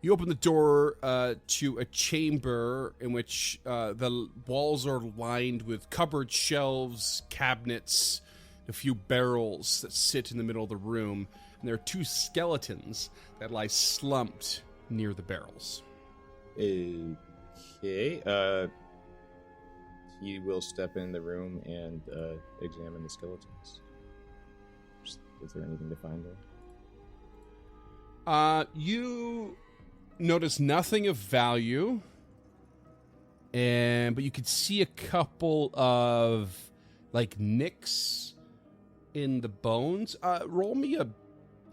You open the door to a chamber in which the walls are lined with cupboard shelves, cabinets, a few barrels that sit in the middle of the room, and there are two skeletons that lie slumped near the barrels. Okay. He will step in the room and examine the skeletons. Is there anything to find there? You notice nothing of value, but you could see a couple of like nicks in the bones. Roll me a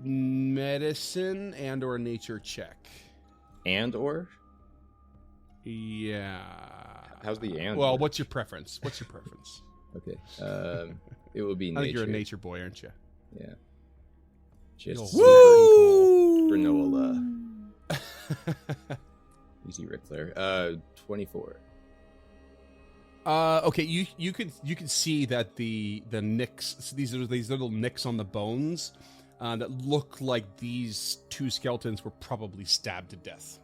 medicine and or a nature check. And or? Yeah. How's the and? Well, work? what's your preference? Okay. It will be nature. I think you're a nature boy, aren't you? Yeah. Just Woo! granola. Easy Ric Flair. 24. Okay, you could see that the nicks, so these little nicks on the bones that look like these two skeletons were probably stabbed to death,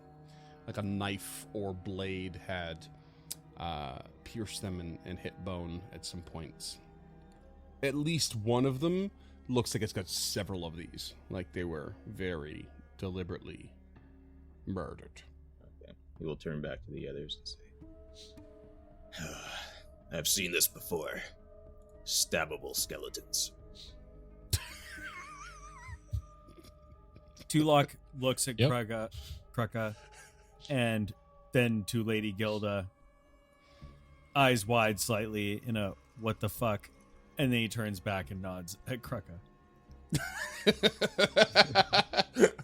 like a knife or blade had pierced them and hit bone at some points. At least one of them looks like it's got several of these, like they were very deliberately murdered. Okay. He will turn back to the others and say, I've seen this before. Stabbable skeletons. Tulak looks at Yep. Krucka, and then to Lady Gilda, eyes wide slightly in a what the fuck, and then he turns back and nods at Krucka.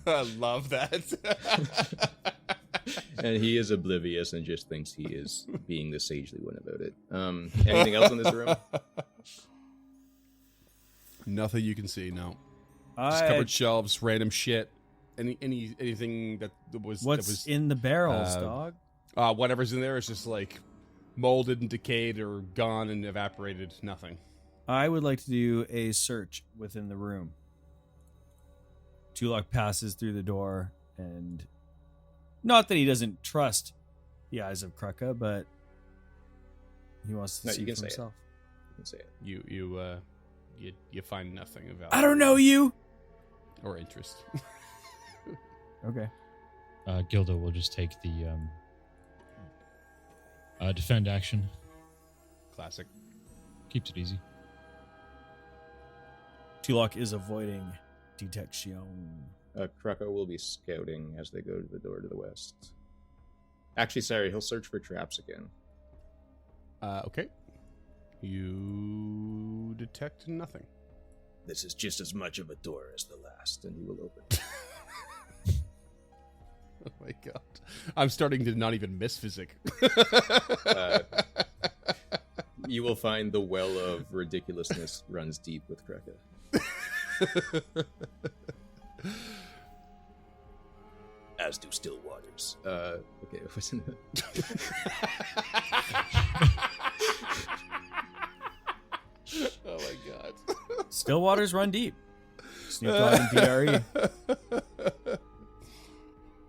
I love that. And he is oblivious and just thinks he is being the sagely one about it. Anything else in this room? Nothing you can see, no. Just cupboard shelves, random shit. Anything that was in the barrels, dog? Whatever's in there is just like molded and decayed or gone and evaporated. Nothing. I would like to do a search within the room. Tulak passes through the door, and not that he doesn't trust the eyes of Krucka, but he wants to No, see you for can say it. himself. You can say it. You find nothing of value. I don't know you. Or interest. Okay. Gilda will just take the defend action. Classic. Keeps it easy. Tulak is avoiding detection. Krucko will be scouting as they go to the door to the west. Actually, sorry, he'll search for traps again. Okay. You detect nothing. This is just as much of a door as the last, and he will open. Oh my god. I'm starting to not even miss physic. You will find the well of ridiculousness runs deep with Krucka. As do still waters. Okay, what's in it? Oh my god. Still waters run deep. Snoop Dogg and DRE.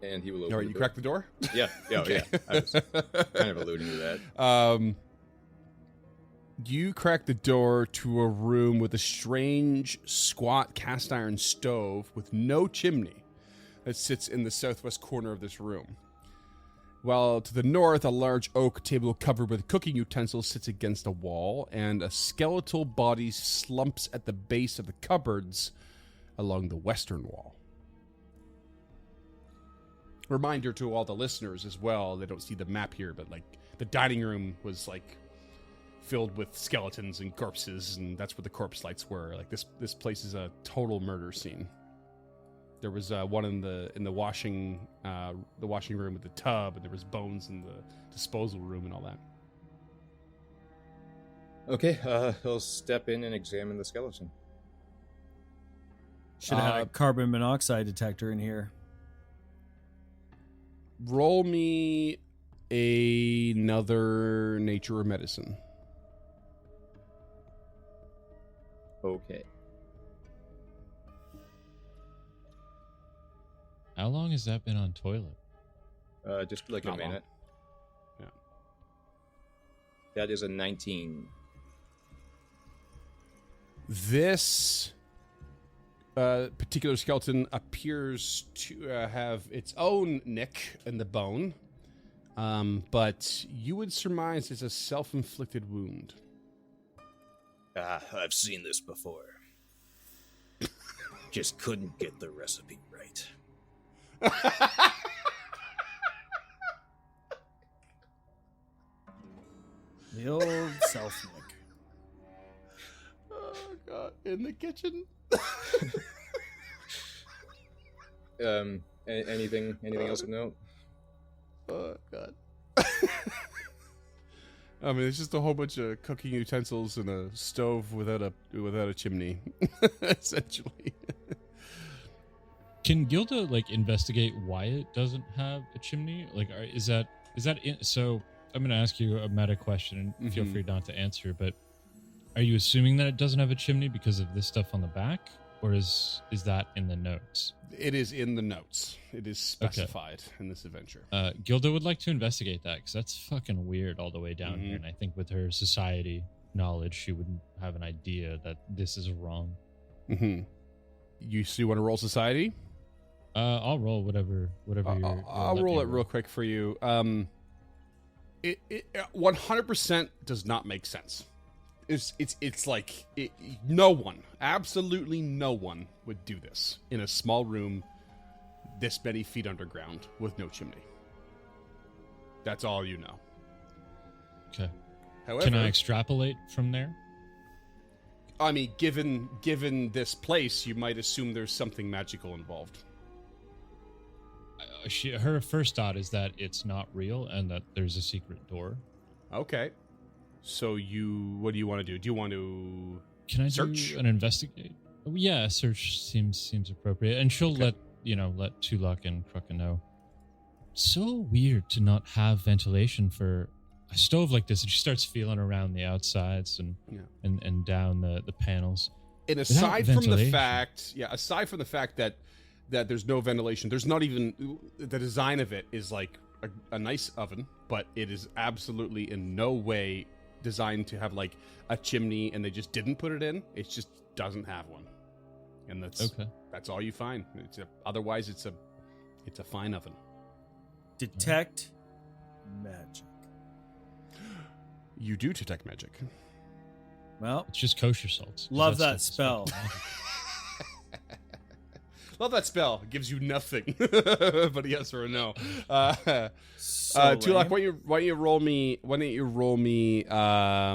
And he will open All right, the you door. crack the door? Yeah, Okay. yeah. I was kind of alluding to that. You crack the door to a room with a strange, squat cast iron stove with no chimney that sits in the southwest corner of this room. While to the north, a large oak table covered with cooking utensils sits against a wall, and a skeletal body slumps at the base of the cupboards along the western wall. Reminder to all the listeners as well, they don't see the map here, but like the dining room was like filled with skeletons and corpses, and that's where the corpse lights were. Like this place is a total murder scene. There was one in the washing room with the tub, and there was bones in the disposal room and all that. Okay, he'll step in and examine the skeleton. Should have had a carbon monoxide detector in here. Roll me another nature or medicine. Okay. How long has that been on toilet? Just like Not a long. minute. Yeah. That is a 19. This particular skeleton appears to have its own nick in the bone, but you would surmise it's a self-inflicted wound. I've seen this before. Just couldn't get the recipe right. The old self-nick. Oh god! In the kitchen. Anything else of note? Oh god! I mean, it's just a whole bunch of cooking utensils and a stove without a chimney, essentially. Can Gilda like investigate why it doesn't have a chimney? Like, is that so? I'm going to ask you a meta question, and feel free not to answer. But are you assuming that it doesn't have a chimney because of this stuff on the back, or is that in the notes? It is in the notes. It is specified in this adventure. Gilda would like to investigate that because that's fucking weird all the way down here. And I think with her society knowledge, she would have an idea that this is wrong. Mm-hmm. You still want to roll society? I'll roll whatever I'll roll it real quick for you. It 100% does not make sense. It's like no one, absolutely no one would do this in a small room this many feet underground with no chimney. That's all you know. Okay. However, Can I extrapolate from there? I mean, given this place, you might assume there's something magical involved. Her first thought is that it's not real and that there's a secret door. Okay. So what do you want to do? Do you want to Can I search? do an investigate? Oh, yeah, search seems appropriate, and she'll Okay. let Tulak and Kruka know. So weird to not have ventilation for a stove like this, and she starts feeling around the outsides and down the panels. And Without aside from the ventilation. fact that there's no ventilation, there's not even the design of it is like a nice oven, but it is absolutely in no way designed to have like a chimney, and they just didn't put it in. It just doesn't have one, and that's all you find. Otherwise, it's a fine oven. Detect magic. You do detect magic. Well, It's just kosher salts. love that That's spell. Love that spell. It gives you nothing, but a yes or a no. Tulak, why don't you roll me? Why don't you roll me? I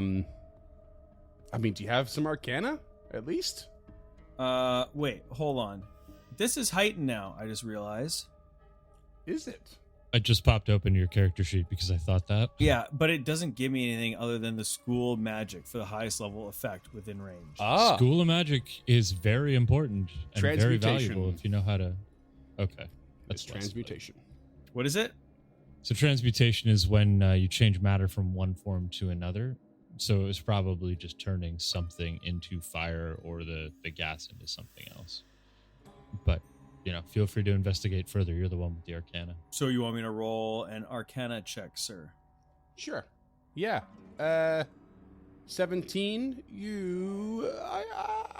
mean, do you have some Arcana at least? Wait, hold on. This is heightened now. I just realized. Is it? I just popped open your character sheet because I thought that. Yeah, but it doesn't give me anything other than the school magic for the highest level effect within range. School of Magic is very important and very Transmutation. valuable if you know how to. Okay, It's less, but- transmutation. What is it? So transmutation is when you change matter from one form to another. So it was probably just turning something into fire or the gas into something else. But feel free to investigate further. You're the one with the Arcana. So you want me to roll an Arcana check, sir? Sure. Yeah. 17.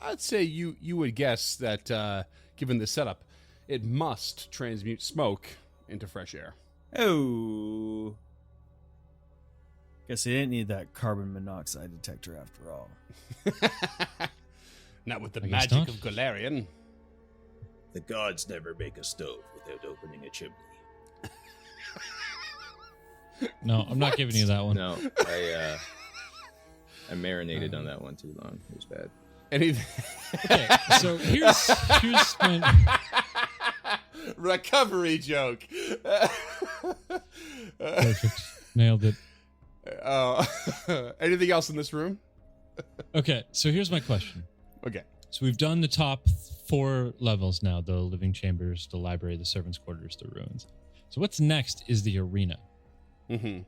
I'd say you would guess that given the setup, it must transmute smoke into fresh air. Oh. Guess they didn't need that carbon monoxide detector after all. Not with the I guess magic not. of Galarian. The gods never make a stove without opening a chimney. No, I'm not giving you that one. No, I marinated on that one too long. It was bad. Anything? Okay, so here's my Recovery joke. perfect. Nailed it. Anything else in this room? Okay, so here's my question. Okay. So we've done the top 4 levels now: the living chambers, the library, the servants' quarters, the ruins. So what's next is the arena. Mm-hmm.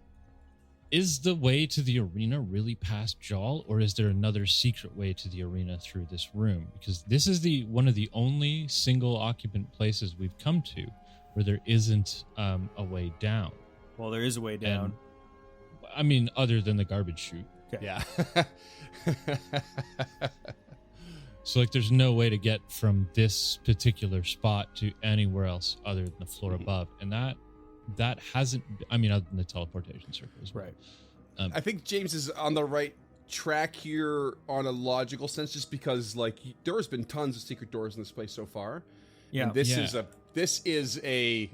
Is the way to the arena really past Jal, or is there another secret way to the arena through this room? Because this is one of the only single occupant places we've come to where there isn't a way down. Well, there is a way down. And, I mean, other than the garbage chute. Yeah. So, like, there's no way to get from this particular spot to anywhere else other than the floor above. And that hasn't, I mean, other than the teleportation circle as well. Right. I think James is on the right track here on a logical sense, just because, like, there has been tons of secret doors in this place so far. Yeah. And this Yeah. is a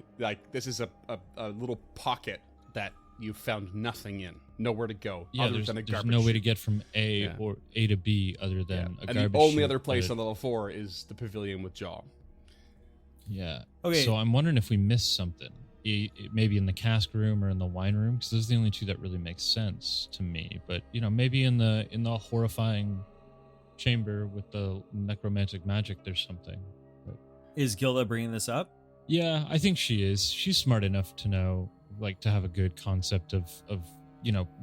little pocket that you found nothing in, nowhere to go Yeah, other there's than a no garbage way to chute. get from A Yeah. or A to B other than a And garbage the only chute, other place but- on level 4 is the pavilion with Jaw. Yeah. Okay. So I'm wondering if we missed something. Maybe in the cask room or in the wine room, because those are the only two that really make sense to me. But maybe in the horrifying chamber with the necromantic magic, there's something. But, Is Gilda bringing this up? yeah, I think she is. She's smart enough to know, like, to have a good concept of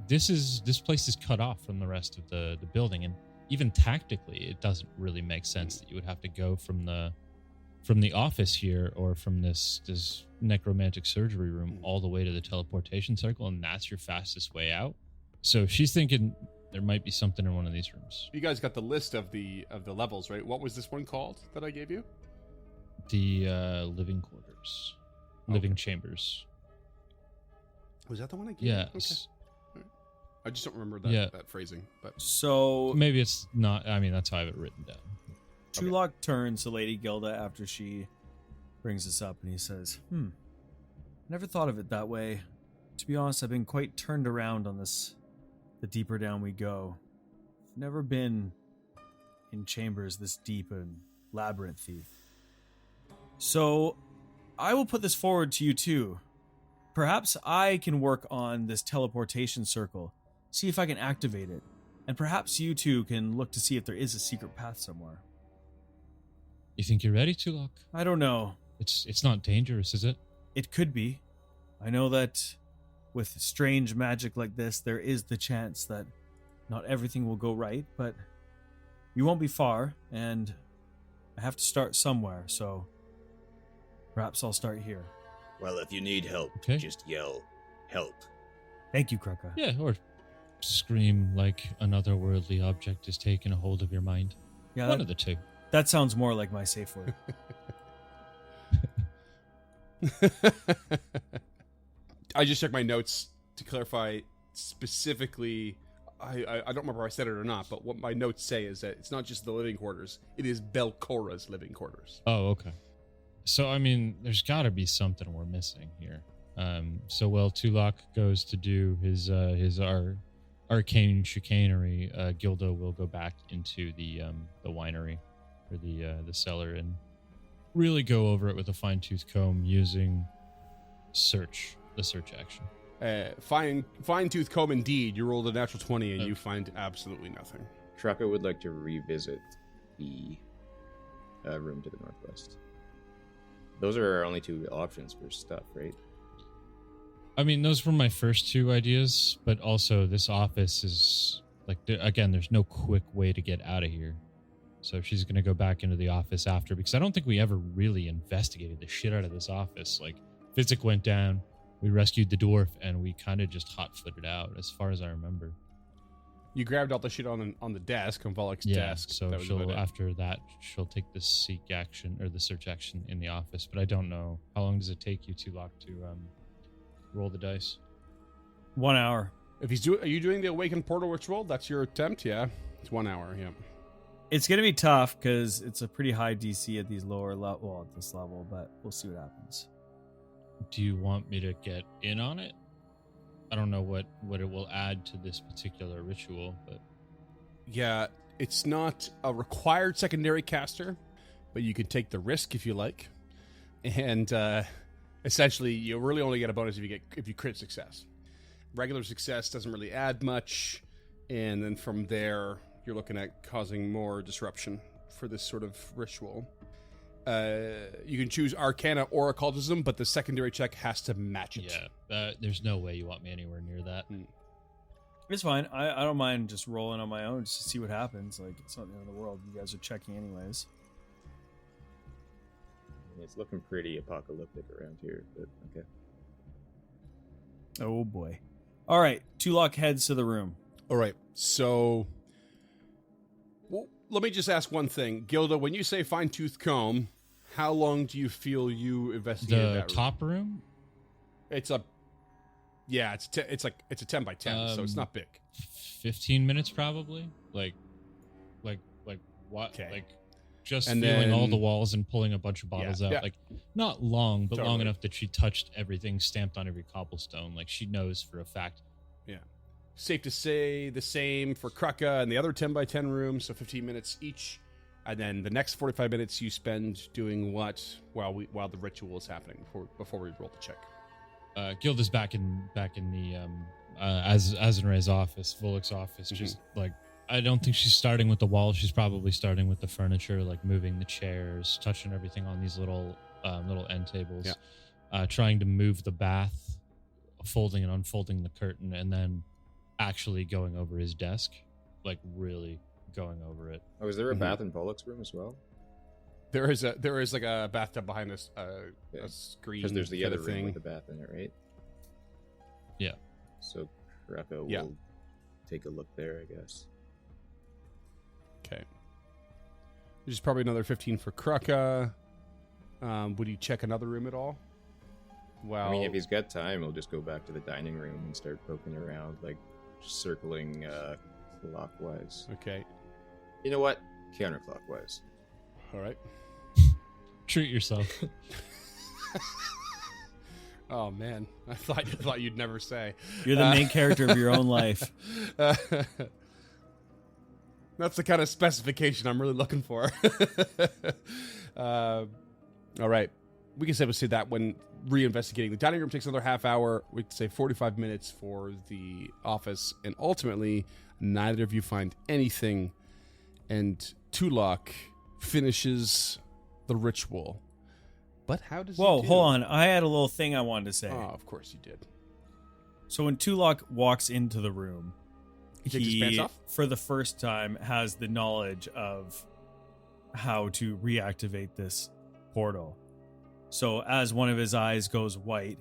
this place is cut off from the rest of the building, and even tactically, it doesn't really make sense that you would have to go from the office here or from this necromantic surgery room all the way to the teleportation circle, and that's your fastest way out. So she's thinking there might be something in one of these rooms. You guys got the list of the levels, right? What was this one called that I gave you? The living quarters, living chambers. Was that the one I gave you? Okay. Yes. I just don't remember that, Yeah. that phrasing. But So Maybe it's not. I mean, that's how I have it written down. Tulak turns to Lady Gilda after she brings this up, and he says, never thought of it that way. To be honest, I've been quite turned around on this the deeper down we go. I've never been in chambers this deep and labyrinthy. So I will put this forward to you too. Perhaps I can work on this teleportation circle, see if I can activate it, and perhaps you two can look to see if there is a secret path somewhere. You think you're ready, Tulak? I don't know. It's not dangerous, is it? It could be. I know that with strange magic like this, there is the chance that not everything will go right, but you won't be far, and I have to start somewhere, so perhaps I'll start here. Well, if you need help, Okay. just yell, help. Thank you, Kruka. Yeah, or scream like another worldly object is taking a hold of your mind. Yeah, One of the two. that sounds more like my safe word. I just checked my notes to clarify specifically. I don't remember if I said it or not, but what my notes say is that it's not just the living quarters; it is Belcora's living quarters. Oh, okay. So, I mean, there's got to be something we're missing here. So while Tulak goes to do his arcane chicanery, Gilda will go back into the winery or the cellar and really go over it with a fine-tooth comb using the search action. Fine tooth comb indeed. You rolled a natural 20 and you find absolutely nothing. Traka would like to revisit the room to the northwest. Those are our only two options for stuff, right? I mean, those were my first two ideas, but also this office is like, again, there's no quick way to get out of here. So she's going to go back into the office after, because I don't think we ever really investigated the shit out of this office. Like, Physic went down, we rescued the dwarf, and we kind of just hot-footed out, as far as I remember. You grabbed all the shit on the desk, on Volek's Yeah, desk. so That was about it. after that, she'll take the seek action, or the search action in the office, but I don't know. How long does it take you to lock roll the dice. 1 hour. Are you doing the awakened portal ritual? That's your attempt, yeah. It's 1 hour, yeah. It's going to be tough because it's a pretty high DC at these lower at this level, but we'll see what happens. Do you want me to get in on it? I don't know what it will add to this particular ritual, but Yeah, it's not a required secondary caster, but you can take the risk if you like. And essentially, you really only get a bonus if you crit success. Regular success doesn't really add much, and then from there, you're looking at causing more disruption for this sort of ritual. You can choose Arcana or Occultism, but the secondary check has to match it. yeah, there's no way you want me anywhere near that. It's fine. I don't mind just rolling on my own just to see what happens. Like, it's not the end of the world. You guys are checking anyways. It's looking pretty apocalyptic around here, but okay. Oh, boy. All right. Tulak heads to the room. All right, so let me just ask one thing. Gilda, when you say fine-tooth comb, how long do you feel you investigated The that room? top room, It's a... Yeah, it's a 10 by 10, so it's not big. 15 minutes probably. Like what? Okay. Like just And feeling all then- the walls and pulling a bunch of bottles out. yeah. Like not long, but long Totally. enough that she touched everything, stamped on every cobblestone. Like she knows for a fact. Safe to say the same for Krucka and the other 10 by 10 rooms, so 15 minutes each. And then the next 45 minutes you spend doing what while the ritual is happening before we roll the check. Gilda's back in the Azenre's office, Volek's office. Just like I don't think she's starting with the walls. She's probably starting with the furniture, like moving the chairs, touching everything on these little end tables. Trying to move the bath, folding and unfolding the curtain, and then actually going over his desk, like really going over it. Oh, is there a bath in Pollock's room as well? There is like a bathtub behind us, a screen. Because there's the kind other of room thing. with the bath in it, right? Yeah. So Kraka Yeah. will take a look there, I guess. Okay. There's probably another 15 for Krucka. Would you check another room at all? Well, I mean, if he's got time, he'll just go back to the dining room and start poking around, like circling clockwise. okay. You know what? Counterclockwise. All right. Treat yourself. Oh man, I thought you'd never say. You're the main character of your own life. That's the kind of specification I'm really looking for. All right. We can say that when reinvestigating. The dining room takes another half hour. We can say 45 minutes for the office. And ultimately, neither of you find anything. And Tulak finishes the ritual. But how does Whoa, he do? hold on. I had a little thing I wanted to say. Oh, of course you did. So when Tulak walks into the room, He takes his pants off? for the first time, has the knowledge of how to reactivate this portal. So as one of his eyes goes white,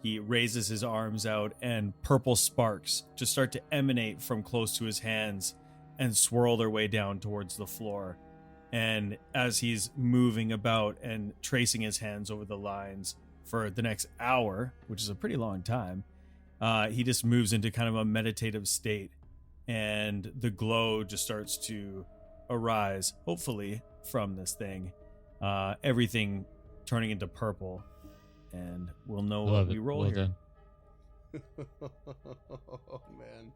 he raises his arms out and purple sparks just start to emanate from close to his hands and swirl their way down towards the floor. And as he's moving about and tracing his hands over the lines for the next hour, which is a pretty long time, he just moves into kind of a meditative state. And the glow just starts to arise, hopefully, from this thing. Everything turning into purple. And we'll know what we roll Well here. done. Oh man,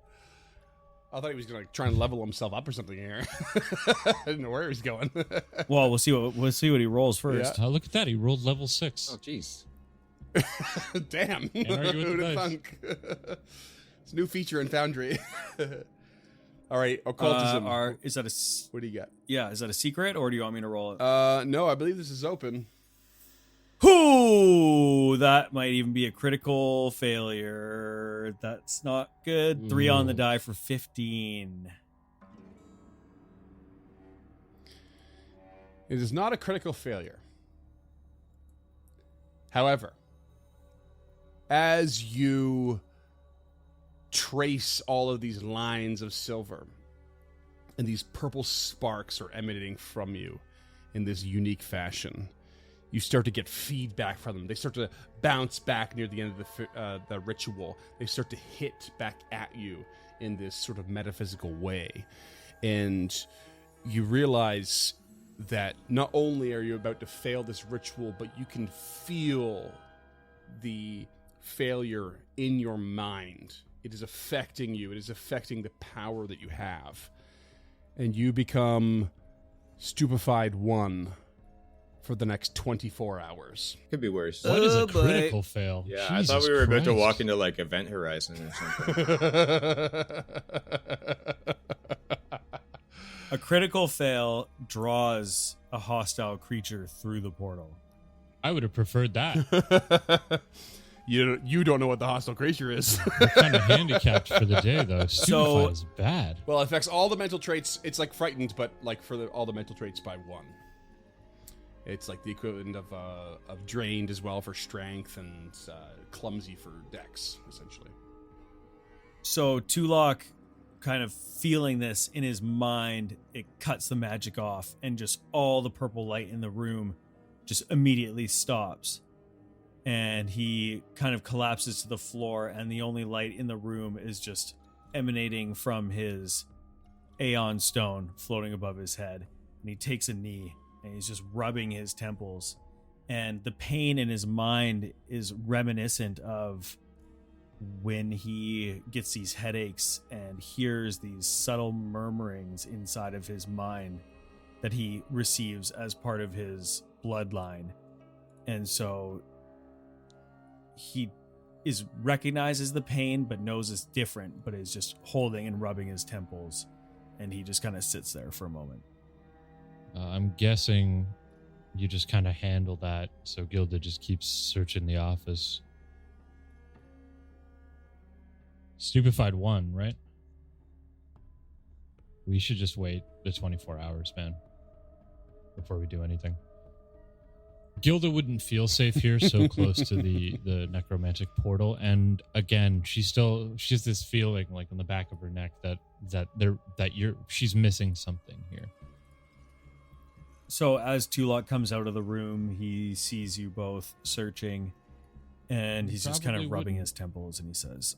I thought he was gonna try and level himself up or something here. I didn't know where he was going. Well, we'll see what he rolls first. Look at that. He rolled level 6. Oh, jeez. Damn, Can't argue with who'd the have dice. thunk? It's a new feature in Foundry. All right, occultism. Is that What do you got? is that a secret, or do you want me to roll it? No, I believe this is open. Ooh, that might even be a critical failure. That's not good. 3 on the Ooh. die for 15. It is not a critical failure. However, as you trace all of these lines of silver and these purple sparks are emanating from you in this unique fashion, you start to get feedback from them. They start to bounce back near the end of the ritual. They start to hit back at you in this sort of metaphysical way. And you realize that not only are you about to fail this ritual, but you can feel the failure in your mind. It is affecting you. It is affecting the power that you have. And you become stupefied 1 for the next 24 hours. Could be worse. What is a Oh, boy. critical fail? Yeah, I Jesus thought we were about to Christ. walk into like Event Horizon or something. A critical fail draws a hostile creature through the portal. I would have preferred that. You don't know what the hostile creature is. We're kind of handicapped for the day, though. Stupefied is bad. Well, it affects all the mental traits. It's like frightened, but like for all the mental traits by 1. It's like the equivalent of drained as well for strength, and clumsy for dex, essentially. So Tulak, kind of feeling this in his mind, it cuts the magic off, and just all the purple light in the room just immediately stops. And he kind of collapses to the floor, and the only light in the room is just emanating from his Aeon stone floating above his head. And he takes a knee, and he's just rubbing his temples. And the pain in his mind is reminiscent of when he gets these headaches and hears these subtle murmurings inside of his mind that he receives as part of his bloodline. And so he recognizes the pain, but knows it's different, but is just holding and rubbing his temples. And he just kind of sits there for a moment. I'm guessing you just kind of handle that, so Gilda just keeps searching the office. Stupefied 1, right? We should just wait the 24 hours, man, before we do anything. Gilda wouldn't feel safe here, so close to the necromantic portal, and again, she has this feeling like in the back of her neck that she's missing something here. So as Tulak comes out of the room, he sees you both searching, and he's just kind of Probably rubbing wouldn't. his temples, and he says,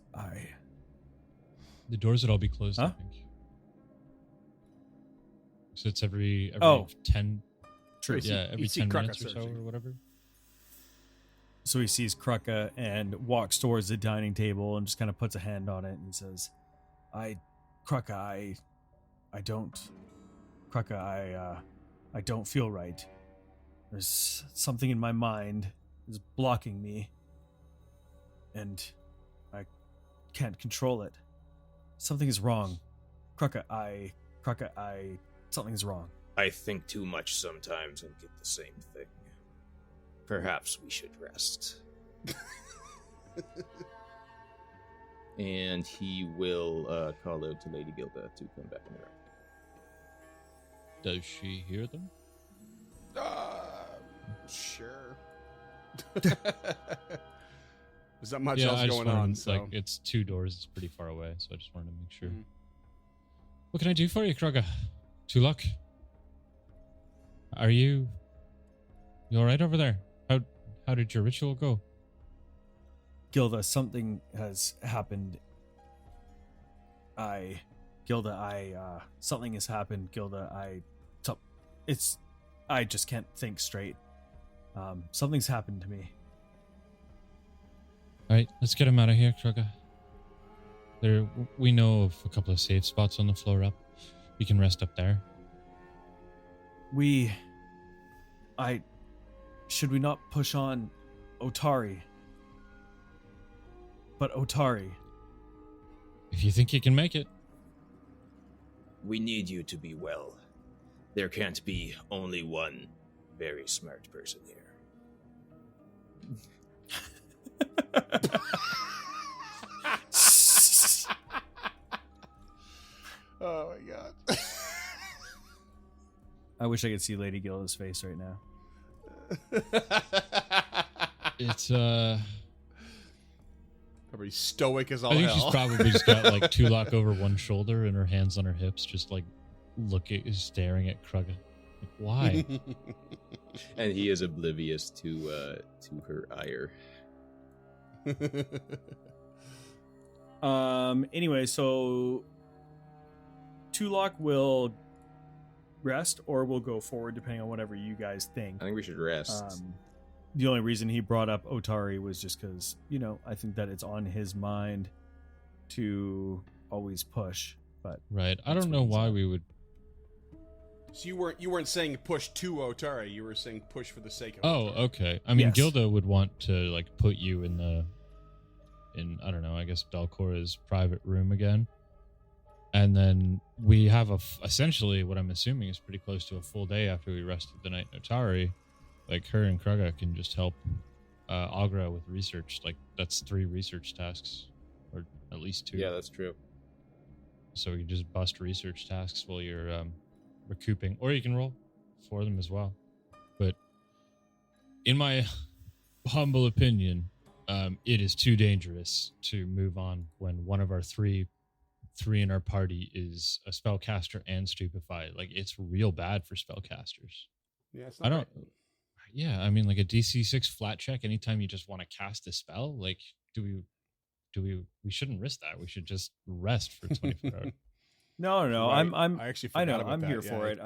The doors would all be closed, I Huh? think. So it's every Oh. 10, True. yeah, every you see 10 Kraka minutes or so searching. or whatever. So he sees Kraka and walks towards the dining table and just kind of puts a hand on it and says, Kraka, I don't feel right. There's something in my mind is blocking me, and I can't control it. Something is wrong. Kraka, something's wrong. I think too much sometimes and get the same thing. Perhaps we should rest. And he will call out to Lady Gilda to come back in the room. Does she hear them? Sure. There's not much yeah, else I just going wanted- on. So. Like, it's 2 doors. It's pretty far away, so I just wanted to make sure. Mhm. What can I do for you, Krugga? Tulak? Are you all right over there? How did your ritual go? Gilda, something has happened. Something has happened, Gilda. I just can't think straight. Something's happened to me. All right, let's get him out of here, Krugga. We know of a couple of safe spots on the floor up. We can rest up there. Should we not push on Otari? But Otari, If you think you can make it. We need you to be well. There can't be only one very smart person here. Oh my god. I wish I could see Lady Gilda's face right now. It's Probably stoic as all I think hell. she's probably just got like Tulak over one shoulder and her hands on her hips, just like staring at Krugga. Like, why? And he is oblivious to her ire. Anyway, so Tulak will rest or we'll go forward depending on whatever you guys think. I think we should rest. The only reason he brought up Otari was just because, I think that it's on his mind to always push. But Right. I that's don't what know he's why at. we would. So you weren't saying push to Otari. You were saying push for the sake of. Oh, Otari. okay. I mean, Yes. Gilda would want to like put you in I don't know, I guess Belcora's private room again. And then we have essentially what I'm assuming is pretty close to a full day after we rested the night in Otari. Like her and Kruga can just help Agra with research. Like that's 3 research tasks, or at least 2. Yeah, that's true. So we can just bust research tasks while you're recouping, or you can roll for them as well. But in my humble opinion, it is too dangerous to move on when one of our three in our party is a spellcaster and stupefied. Like it's real bad for spellcasters. Yeah, it's I not don't. Yeah, I mean, like a DC 6 flat check anytime you just want to cast a spell. Like, we shouldn't risk that. We should just rest for 24 hours. No. Right. I'm I actually I forgot know. about I'm that. here Yeah, for it.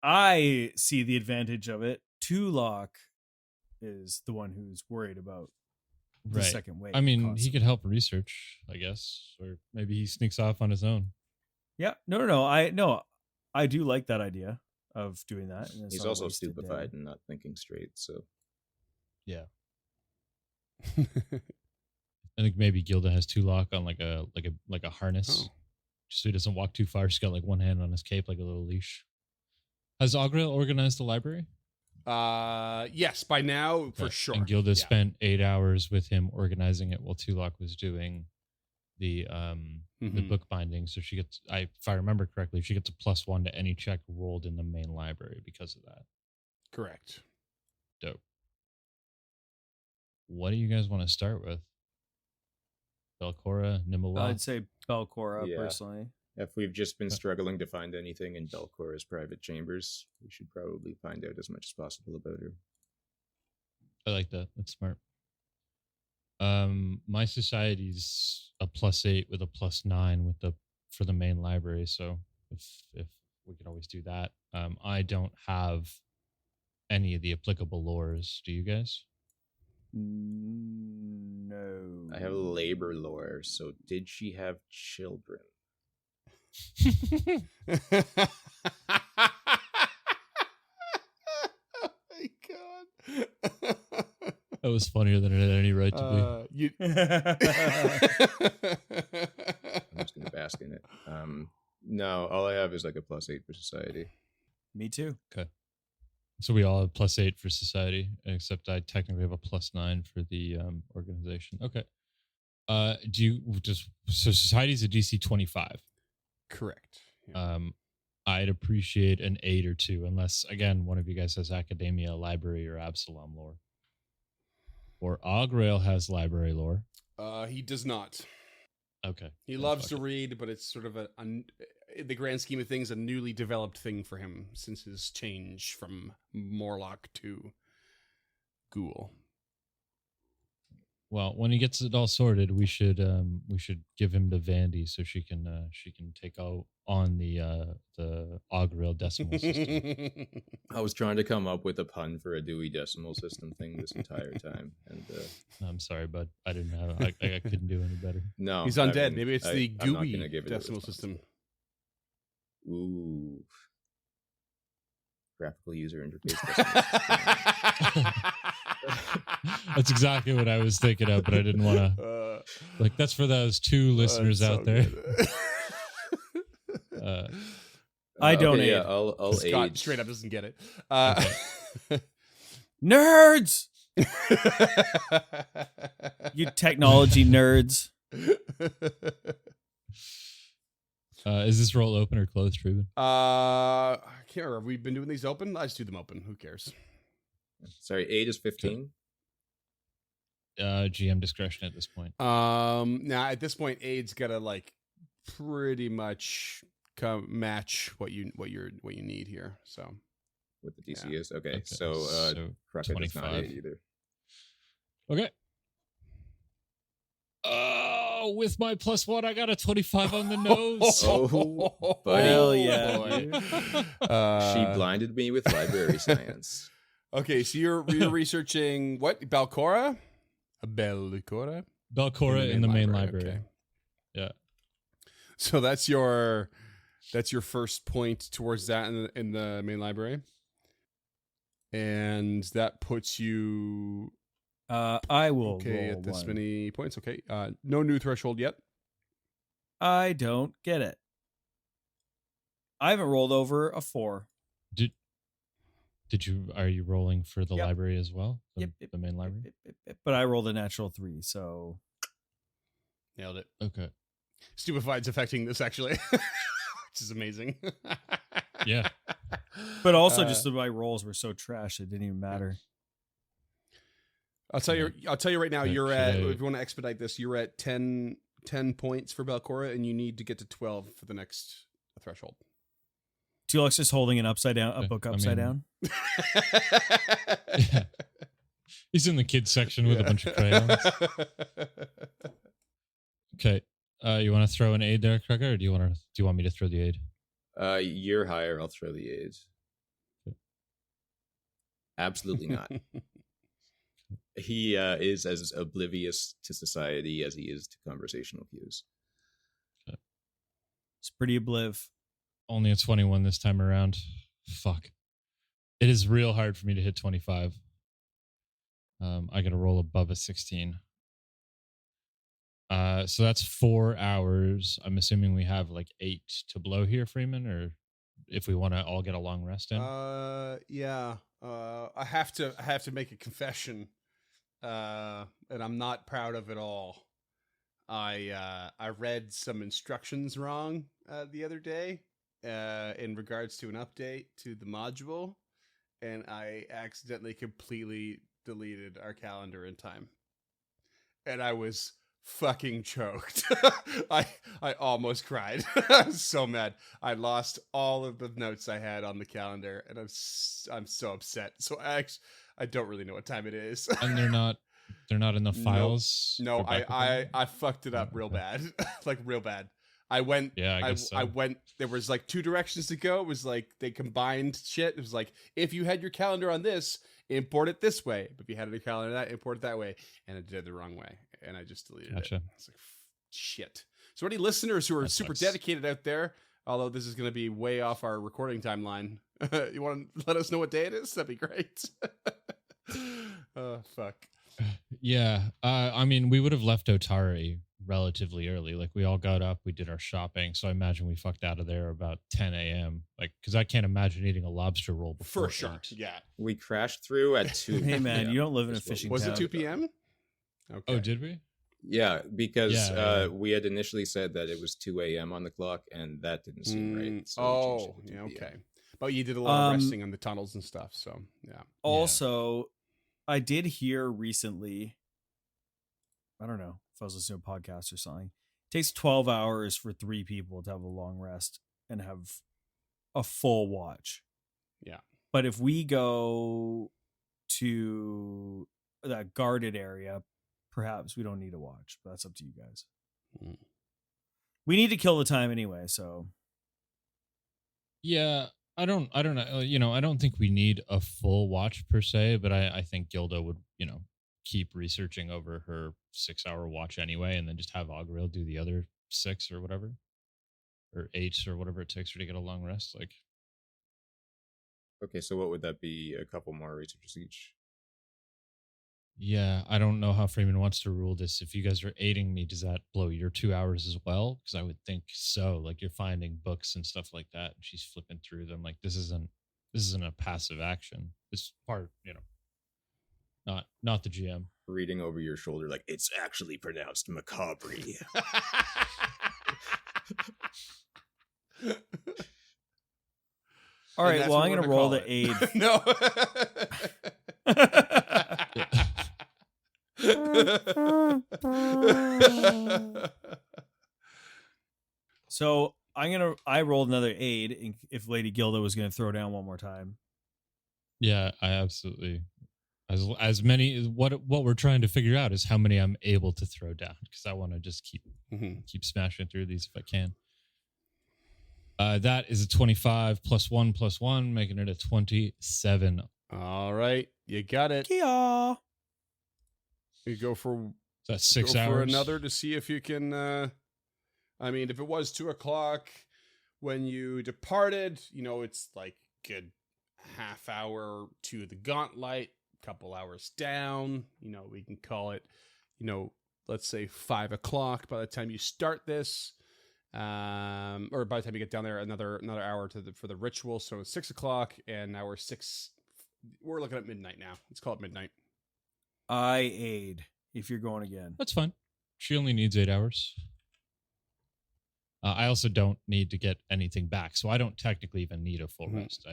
I see the advantage of it. Tulak is the one who's worried about the Right. second wave. I mean, he constantly. could help research, I guess, or maybe he sneaks off on his own. Yeah. No. I do like that idea of doing that. And it's He's not a also wasted stupefied day. and not thinking straight, so Yeah. I think maybe Gilda has Tulak on like a harness, Oh. just so he doesn't walk too far. She's got like one hand on his cape, like a little leash. Has Augril organized the library? Yes, by now for Okay. sure. And Gilda Yeah. spent 8 hours with him organizing it while Tulak was doing the Mhm. book binding. So she gets, if I remember correctly, she gets a +1 to any check rolled in the main library because of that. Correct. Dope. What do you guys want to start with? Belcora, Nimala? I'd say Belcora Yeah. personally. if we've just been Okay. struggling to find anything in Belcora's private chambers, we should probably find out as much as possible about her. I like that. That's smart. My society's a +8 with a +9 for the main library. So if we could always do that. I don't have any of the applicable lores. Do you guys? No. I have labor lore, so did she have children? Oh my god. That was funnier than it had any right to be. I'm just gonna bask in it. No, all I have is like a +8 for society. Me too. So we all have +8 for society, except I technically have a +9 for the organization. Okay. So society's a DC 25. Correct. Yeah. I'd appreciate an 8 or 2, unless again one of you guys has academia, library, or Absalom lore. Or Augrail has library lore. He does not. Okay. He Then loves fuck to it. read, but it's sort of in the grand scheme of things, a newly developed thing for him since his change from Morlock to Ghoul. Well, when he gets it all sorted, we should give him to Vandy so she can take out on the Augrail decimal system. I was trying to come up with a pun for a Dewey Decimal System thing this entire time, and I'm sorry, bud. I didn't have. I couldn't do any better. no, He's I undead. mean, Maybe it's the I'm not GUI gonna give it a decimal response. system. Ooh, graphical user interface. Decimal system. That's exactly what I was thinking of, but I didn't want to. Like, that's for those 2 listeners that's out so there. good. I donate. Yeah, I'll Scott aid. straight up doesn't get it. Nerds! You technology nerds. Is this roll open or closed, Ruben? I can't remember. Have we been doing these open? I just do them open. Who cares? Sorry, 8 is 15. GM discretion at this point. Now at this point, Aid's gotta like pretty much match what you need here. So what the DC Yeah. is. Okay, Okay, so so Krucka does not 25. aid either. Okay. With my +1, I got a 25 on the nose. Oh, buddy. Hell yeah, boy. dude. She blinded me with library science. Okay, so you're researching what? Belcora? Belcora? Belcora in the main library. Okay. Yeah. So that's your first point towards that in the main library. And that puts you I will okay roll at this one. many points. Okay. No new threshold yet. I don't get it. I haven't rolled over a 4. Did you? Are you rolling for the Yep. library as well? The, Yep, the main library. Yep. But I rolled a natural 3, so Nailed it. Okay. Stupefied's affecting this actually, which is amazing. Yeah. but also just my rolls were so trash it didn't even matter. I'll tell you right now, you're at, Okay. if you want to expedite this, you're at 10 points for Belcora, and you need to get to 12 for the next threshold. Tulak's just holding an upside down, a Okay, book I upside mean- down. Yeah. He's in the kids section with a bunch of crayons. Okay. You want to throw an aid there, Krucka, or do you want me to throw the aid? You're higher. I'll throw the aids. Absolutely not. He is as oblivious to society as he is to conversational cues. It's pretty obliv. Only a 21 this time around. Fuck. It is real hard for me to hit 25. I got to roll above a 16. So that's 4 hours. I'm assuming we have like 8 to blow here, Freeman, or if we want to all get a long rest in. Yeah. I have to make a confession, and I'm not proud of it all. I read some instructions wrong the other day in regards to an update to the module, and I accidentally completely deleted our calendar in time, and I was fucking choked. I almost cried. I was so mad. I lost all of the notes I had on the calendar, and I'm so upset. So I don't really know what time it is. And they're not in the files. No, for backup anymore? I fucked it up real Okay. bad. Like real bad. I went Yeah, I guess so. I went, there was like 2 directions to go. It was like they combined shit. It was like, if you had your calendar on this, import it this way. But if you had your calendar that, import it that way. And I did it the wrong way. And I just deleted Gotcha. it. It's like, shit. So any listeners who are That super sucks. dedicated out there, although this is going to be way off our recording timeline, you want to let us know what day it is? That'd be great. Oh, fuck. Yeah. I mean, we would have left Otari relatively early. Like, we all got up, we did our shopping. So I imagine we fucked out of there about 10 a.m. Like, because I can't imagine eating a lobster roll before For sure. 8. Yeah. We crashed through at 2. Hey man, p.m. you don't live in a is what fishing we Was it town. 2 p.m.? Okay. Oh, did we? Yeah, because Yeah. we had initially said that it was 2 a.m. on the clock, and that didn't seem right. So we Oh, changed it to yeah, 2 p.m. okay. But you did a lot of Um, resting on the tunnels and stuff, so yeah. Also, I did hear recently, I don't know if I was listening to a podcast or something. It takes 12 hours for 3 people to have a long rest and have a full watch. Yeah. But if we go to that guarded area, perhaps we don't need a watch, but that's up to you guys. Mm. We need to kill the time anyway, so Yeah. I don't know. I don't think we need a full watch per se, but I think Gilda would, keep researching over her 6-hour watch anyway, and then just have Augril do the other 6 or whatever, or 8 or whatever it takes her to get a long rest. Like, Okay, so what would that be? A couple more researchers each. yeah, I don't know how Freeman wants to rule this. If you guys are aiding me, does that blow your 2 hours as well? Because I would think so. Like, you're finding books and stuff like that, and she's flipping through them. Like, this isn't a passive action. It's part, not the GM. Reading over your shoulder, like, it's actually pronounced macabre. all right, well, I'm going to roll the aid. No. So I rolled another aid if Lady Gilda was going to throw down one more time. Yeah, I absolutely. As many what we're trying to figure out is how many I'm able to throw down because I want to just keep smashing through these if I can. That is a 25 plus one, making it a 27. All right, you got it. Yeah. You go for So that's 6 go hours. for another to see if you can. I mean, if it was 2:00 when you departed, it's like good half hour to the gauntlet, couple hours down. We can call it, let's say 5:00 by the time you start this, or by the time you get down there, another hour for the ritual. So it's 6:00, and now we're looking at midnight now. Let's call it midnight. I aid if you're going again. That's fine. She only needs 8 hours. I also don't need to get anything back, so I don't technically even need a full rest.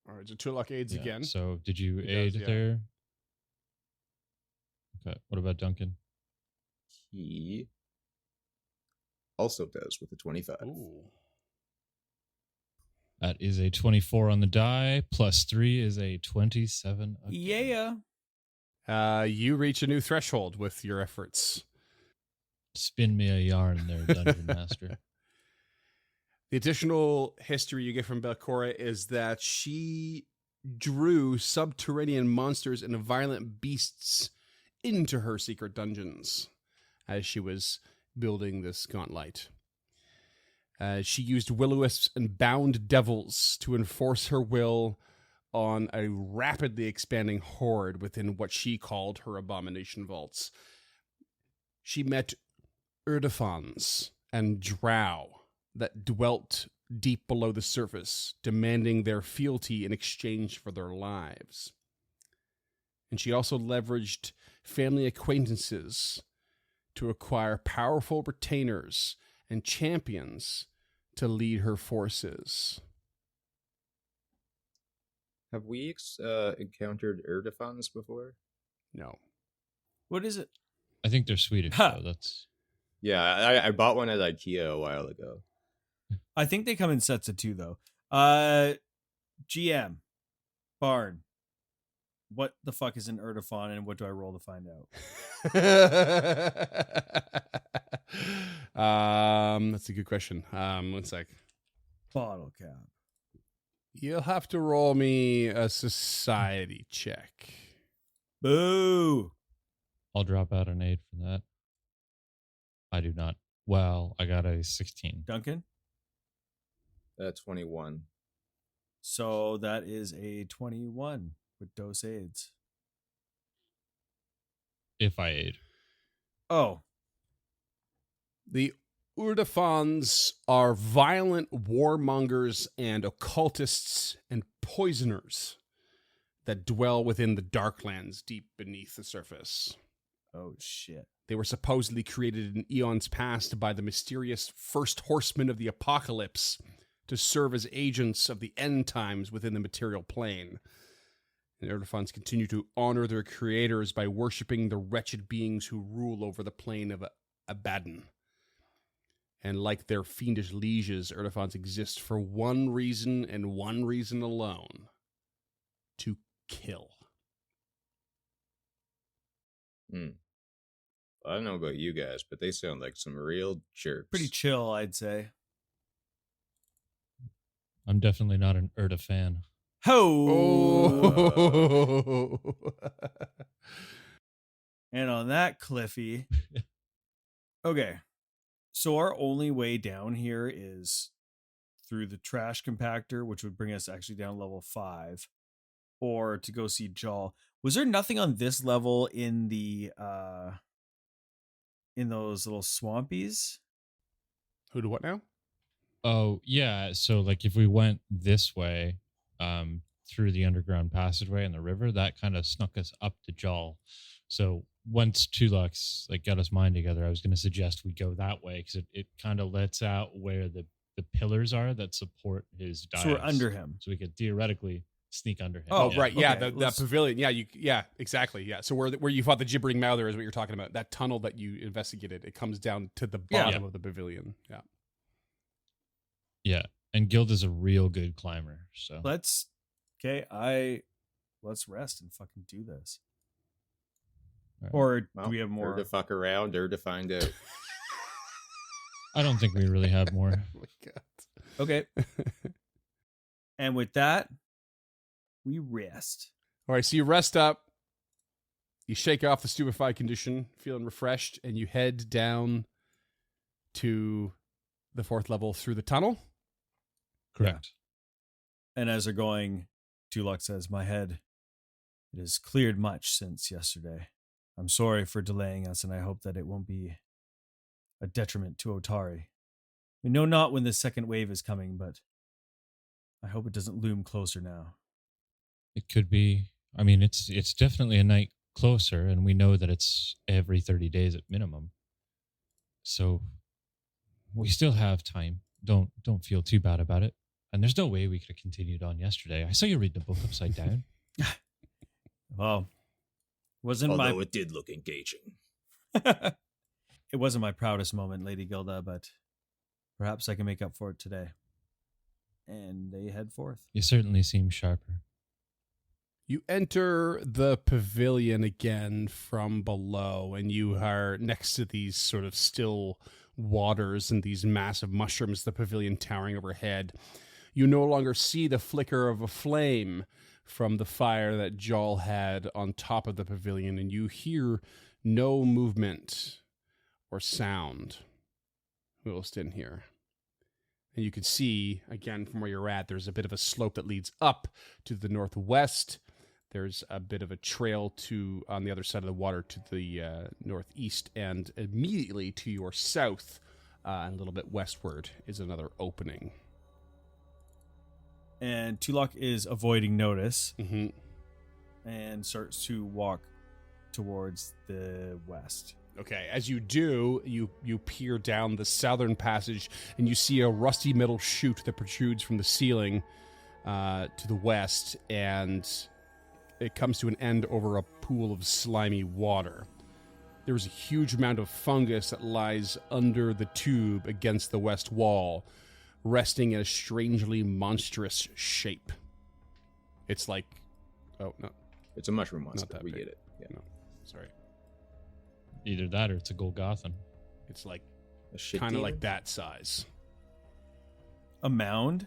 All right, so Tulak aids Yeah, again. So did you He aid does, yeah. there? Okay. What about Duncan? He also does with a 25. Ooh. That is a 24 on the die. Plus 3 is a 27. Again. Yeah. You reach a new threshold with your efforts. Spin me a yarn there, Dungeon Master. The additional history you get from Belcora is that she drew subterranean monsters and violent beasts into her secret dungeons as she was building this gauntlet. She used will-o-wisps and bound devils to enforce her will on a rapidly expanding horde within what she called her abomination vaults. She met Urdefons and drow that dwelt deep below the surface, demanding their fealty in exchange for their lives. And she also leveraged family acquaintances to acquire powerful retainers and champions to lead her forces. Have we encountered Erdefons before? No. What is it? I think they're Swedish, Ha! so that's... Yeah, I bought one at IKEA a while ago. I think they come in sets of 2 though. GM Barn. What the fuck is an Erdefon and what do I roll to find out? That's a good question. 1 sec. Bottle cap. You'll have to roll me a society check. Boo. I'll drop out an 8 for that. I do not. Well, I got a 16. Duncan? 21. So that is a 21 with dose aids. If I aid. Oh. The Urdefons are violent warmongers and occultists and poisoners that dwell within the Darklands deep beneath the surface. Oh, shit. They were supposedly created in eons past by the mysterious first horsemen of the apocalypse to serve as agents of the end times within the material plane. And Erdefons continue to honor their creators by worshipping the wretched beings who rule over the plane of Abaddon. And like their fiendish lieges, Erdefons exist for one reason and one reason alone: to kill. I don't know about you guys, but they sound like some real jerks. Pretty chill, I'd say. I'm definitely not an Erda fan. Ho! And on that, Cliffy. Okay. So our only way down here is through the trash compactor, which would bring us actually down level 5, or to go see Jaw. Was there nothing on this level in the in those little swampies? Who do what now? Oh, yeah. So, like, if we went this way through the underground passageway and the river, that kind of snuck us up to Jal. So once Tulak's got us mind together, I was going to suggest we go that way because it kind of lets out where the pillars are that support his dais. So we're under him. So we could theoretically sneak under him. Oh, right. Yeah, Okay, the pavilion. Yeah, exactly. Yeah. So where you fought the gibbering mouther is what you're talking about. That tunnel that you investigated, it comes down to the bottom of the pavilion. Yeah. Yeah. And Gilda's a real good climber, so Let's rest and fucking do this. All right. Or Well, do we have Her more? to fuck around, or to find out. I don't think we really have more. Oh my god. Okay. And with that, we rest. All right, so you rest up, you shake off the stupefied condition, feeling refreshed, and you head down to the 4th level through the tunnel. Correct. And as they're going, Tulak says, "My head, it has cleared much since yesterday. I'm sorry for delaying us, and I hope that it won't be a detriment to Otari. We know not when the second wave is coming, but I hope it doesn't loom closer now." It could be. I mean, it's definitely a night closer, and we know that it's every 30 days at minimum. So we still have time. Don't feel too bad about it. And there's no way we could have continued on yesterday. I saw you read the book upside down. Well, wasn't Although my it did look engaging. it wasn't my proudest moment, Lady Gilda, but perhaps I can make up for it today. And they head forth. You certainly seem sharper. You enter the pavilion again from below, and you are next to these sort of still waters and these massive mushrooms, the pavilion towering overhead. You no longer see the flicker of a flame from the fire that Jol had on top of the pavilion, and you hear no movement or sound whilst in here. And you can see, again, from where you're at, there's a bit of a slope that leads up to the northwest. There's a bit of a trail on the other side of the water to the northeast, and immediately to your south, and a little bit westward, is another opening. And Tulak is avoiding notice Mm-hmm. and starts to walk towards the west. Okay, as you do, you peer down the southern passage, and you see a rusty metal chute that protrudes from the ceiling to the west, and it comes to an end over a pool of slimy water. There's a huge amount of fungus that lies under the tube against the west wall, resting in a strangely monstrous shape. It's like... Oh, no. It's a mushroom monster. that We big. get it. Yeah. No, sorry. Either that or it's a Golgothan. It's like A shit kind of demon? like that size. A mound?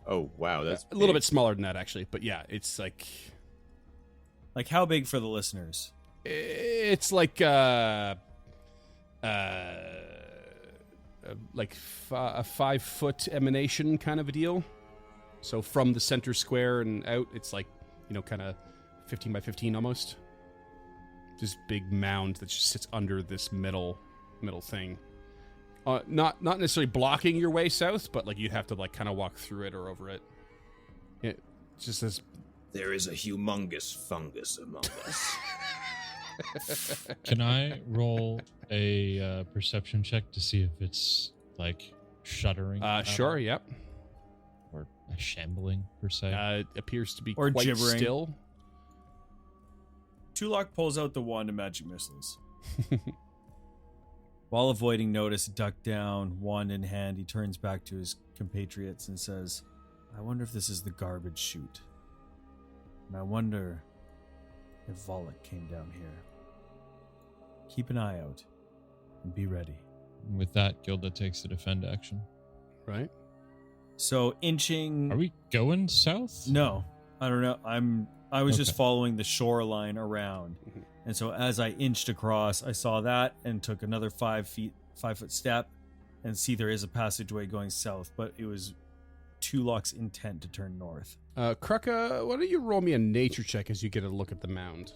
Oh, wow. That's a little big. bit smaller than that, actually. But yeah, it's like... Like how big for the listeners? It's like a 5-foot emanation kind of a deal. So from the center square and out, it's like, kind of 15 by 15 almost. This big mound that just sits under this middle thing. Not necessarily blocking your way south, but like you'd have to like kind of walk through it or over it. It's just this. There is a humongous fungus among us. Can I roll a perception check to see if it's like shuddering? at Sure, all? yep. Or shambling per se. It appears to be Or quite gibbering. still. Tulak pulls out the wand of magic missiles. While avoiding notice, ducked down, wand in hand, he turns back to his compatriots and says, "I wonder if this is the garbage chute. And I wonder if Volok came down here. Keep an eye out and be ready." With that, Gilda takes the defend action. Right? So inching... Are we going south? No, I don't know. I was just Okay. following the shoreline around. Mhm. And so as I inched across, I saw that and took another 5-foot step and see there is a passageway going south, but it was Tulak's intent to turn north. Krucka, why don't you roll me a nature check as you get a look at the mound?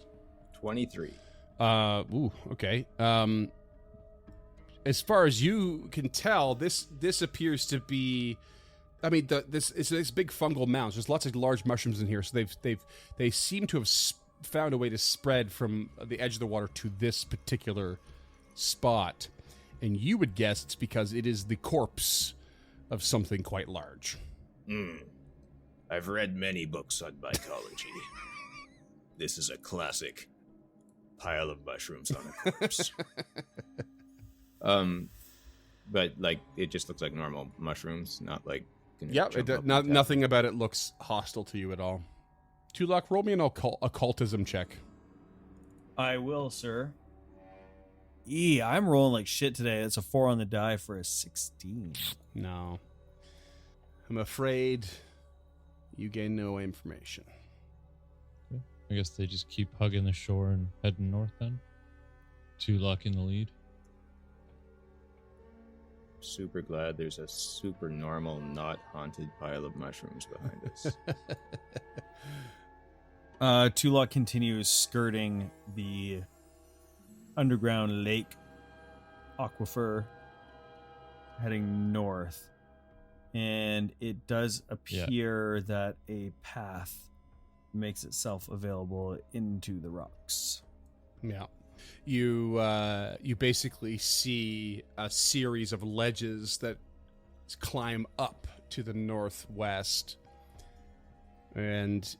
23. Okay. As far as you can tell, this appears to be... I mean, this big fungal mound. There's lots of large mushrooms in here, so they seem to have found a way to spread from the edge of the water to this particular spot. And you would guess it's because it is the corpse of something quite large. I've read many books on mycology. This is a classic pile of mushrooms on a corpse. But like it just looks like normal mushrooms, not like gonna Yeah, jump up and tap nothing about it looks hostile to you at all. Tulak, roll me an occultism check. I will, sir. I'm rolling like shit today. That's a 4 on the die for a 16. No. I'm afraid you gain no information. I guess they just keep hugging the shore and heading north then. Tulak in the lead. Super glad there's a super normal, not haunted pile of mushrooms behind us. Tulak continues skirting the underground lake aquifer, heading north. And it does appear that a path makes itself available into the rocks. Yeah. You basically see a series of ledges that climb up to the northwest. And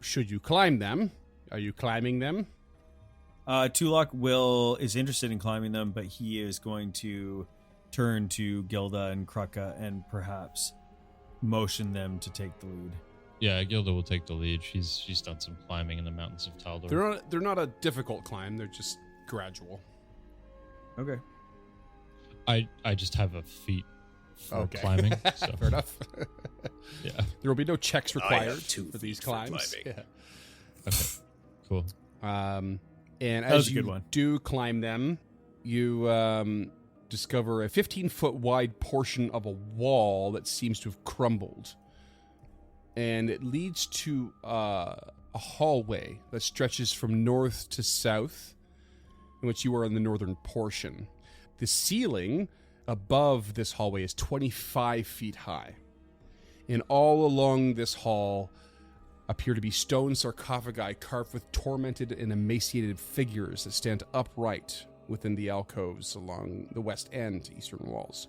should you climb them? Are you climbing them? Tulak is interested in climbing them, but he is going to turn to Gilda and Krucka and perhaps motion them to take the lead. Yeah, Gilda will take the lead. She's done some climbing in the mountains of Taldor. They're not a difficult climb. They're just gradual. Okay. I just have a feat for climbing. So. Fair enough. Yeah. There will be no checks I required have 2 for these feet for climbs. climbing. Yeah. Okay. Cool. And was as a good you one. do climb them, you discover a 15-foot wide portion of a wall that seems to have crumbled. And it leads to a hallway that stretches from north to south, in which you are in the northern portion. The ceiling above this hallway is 25 feet high. And all along this hall appear to be stone sarcophagi carved with tormented and emaciated figures that stand upright within the alcoves along the west and eastern walls.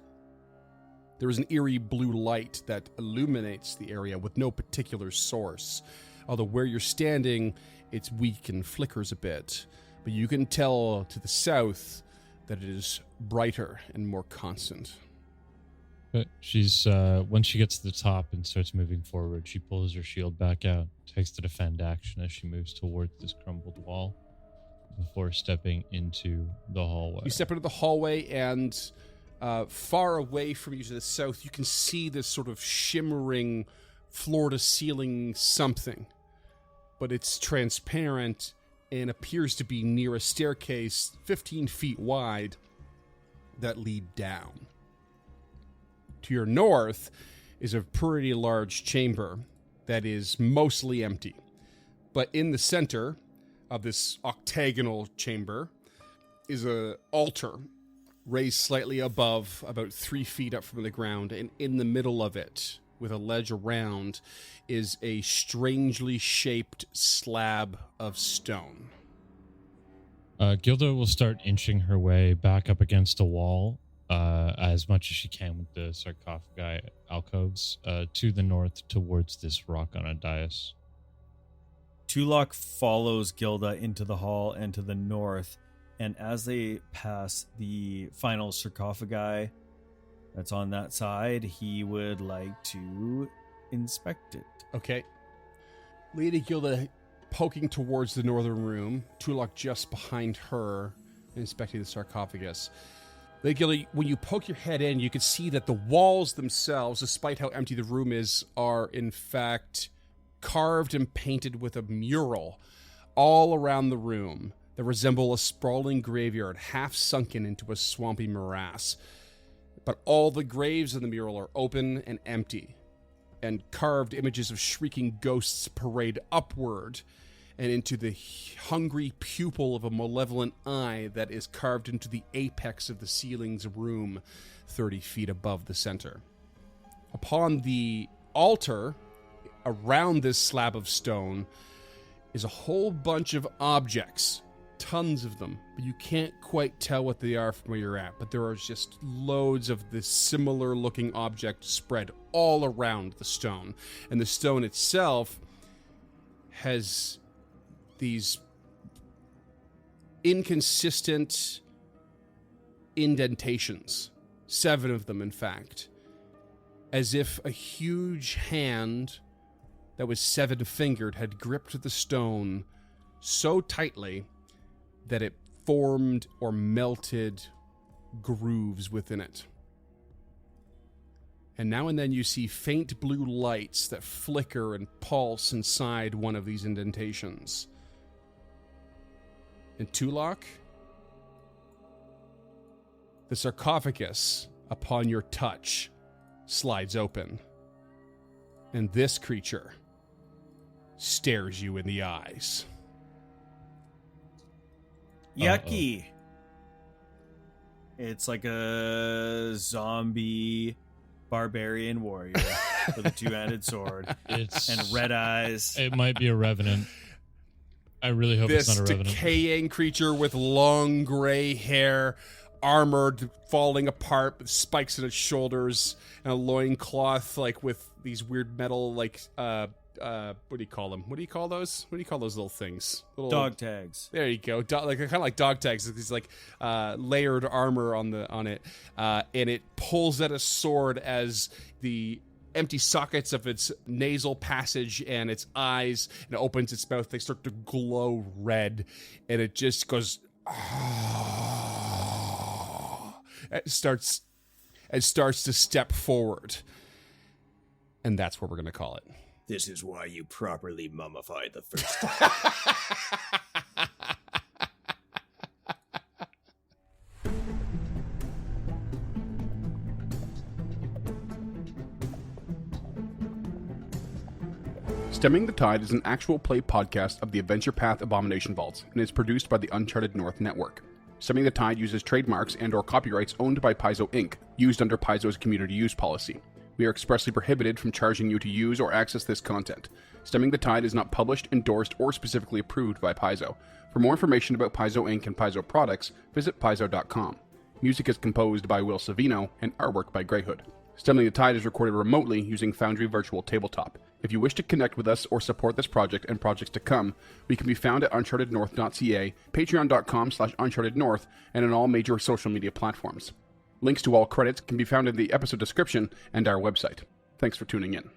There is an eerie blue light that illuminates the area with no particular source, although where you're standing, it's weak and flickers a bit. But you can tell to the south that it is brighter and more constant. But she's when she gets to the top and starts moving forward, she pulls her shield back out, takes the defend action as she moves towards this crumbled wall before stepping into the hallway. You step into the hallway, and far away from you to the south, you can see this sort of shimmering floor-to-ceiling something. But it's transparent and appears to be near a staircase 15 feet wide that lead down. To your north is a pretty large chamber that is mostly empty. But in the center of this octagonal chamber is an altar raised slightly above, about 3 feet up from the ground, and in the middle of it, with a ledge around, is a strangely shaped slab of stone. Gilda will start inching her way back up against a wall as much as she can with the sarcophagi alcoves to the north towards this rock on a dais. Tulak follows Gilda into the hall and to the north, and as they pass the final sarcophagi that's on that side, he would like to inspect it. Okay. Lady Gilda poking towards the northern room, Tulak just behind her, inspecting the sarcophagus. Lady Gilda, when you poke your head in, you can see that the walls themselves, despite how empty the room is, are in fact carved and painted with a mural all around the room that resemble a sprawling graveyard half sunken into a swampy morass. But all the graves in the mural are open and empty, and carved images of shrieking ghosts parade upward and into the hungry pupil of a malevolent eye that is carved into the apex of the ceiling's room 30 feet above the center. Upon the altar, around this slab of stone, is a whole bunch of objects, tons of them, but you can't quite tell what they are from where you're at. But there are just loads of this similar looking object spread all around the stone. And the stone itself has these inconsistent indentations, 7 of them in fact, as if a huge hand that was 7-fingered had gripped the stone so tightly that it formed or melted grooves within it. And now and then you see faint blue lights that flicker and pulse inside one of these indentations. And Tulak, the sarcophagus, upon your touch, slides open. And this creature stares you in the eyes. Yucky. It's like a zombie barbarian warrior with a two-handed sword and red eyes. It might be a revenant. I really hope it's not a revenant. This decaying creature with long gray hair, armored, falling apart, with spikes in its shoulders, and a loincloth, like with these weird metal, like, what do you call them? What do you call those? What do you call those little things? Little Dog tags. There you go. Like kind of like dog tags. These like layered armor on it, and it pulls at a sword as the empty sockets of its nasal passage and its eyes, and it opens its mouth. They start to glow red, and it just goes. It starts to step forward, and that's what we're going to call it. This is why you properly mummified the first time. Stemming the Tide is an actual play podcast of the Adventure Path Abomination Vaults and is produced by the Uncharted North Network. Stemming the Tide uses trademarks and/or copyrights owned by Paizo Inc., used under Paizo's community use policy. We are expressly prohibited from charging you to use or access this content. Stemming the Tide is not published, endorsed, or specifically approved by Paizo. For more information about Paizo Inc. and Paizo products, visit paizo.com. Music is composed by Will Savino and artwork by Greyhood. Stemming the Tide is recorded remotely using Foundry Virtual Tabletop. If you wish to connect with us or support this project and projects to come, we can be found at unchartednorth.ca, patreon.com/unchartednorth, and on all major social media platforms. Links to all credits can be found in the episode description and our website. Thanks for tuning in.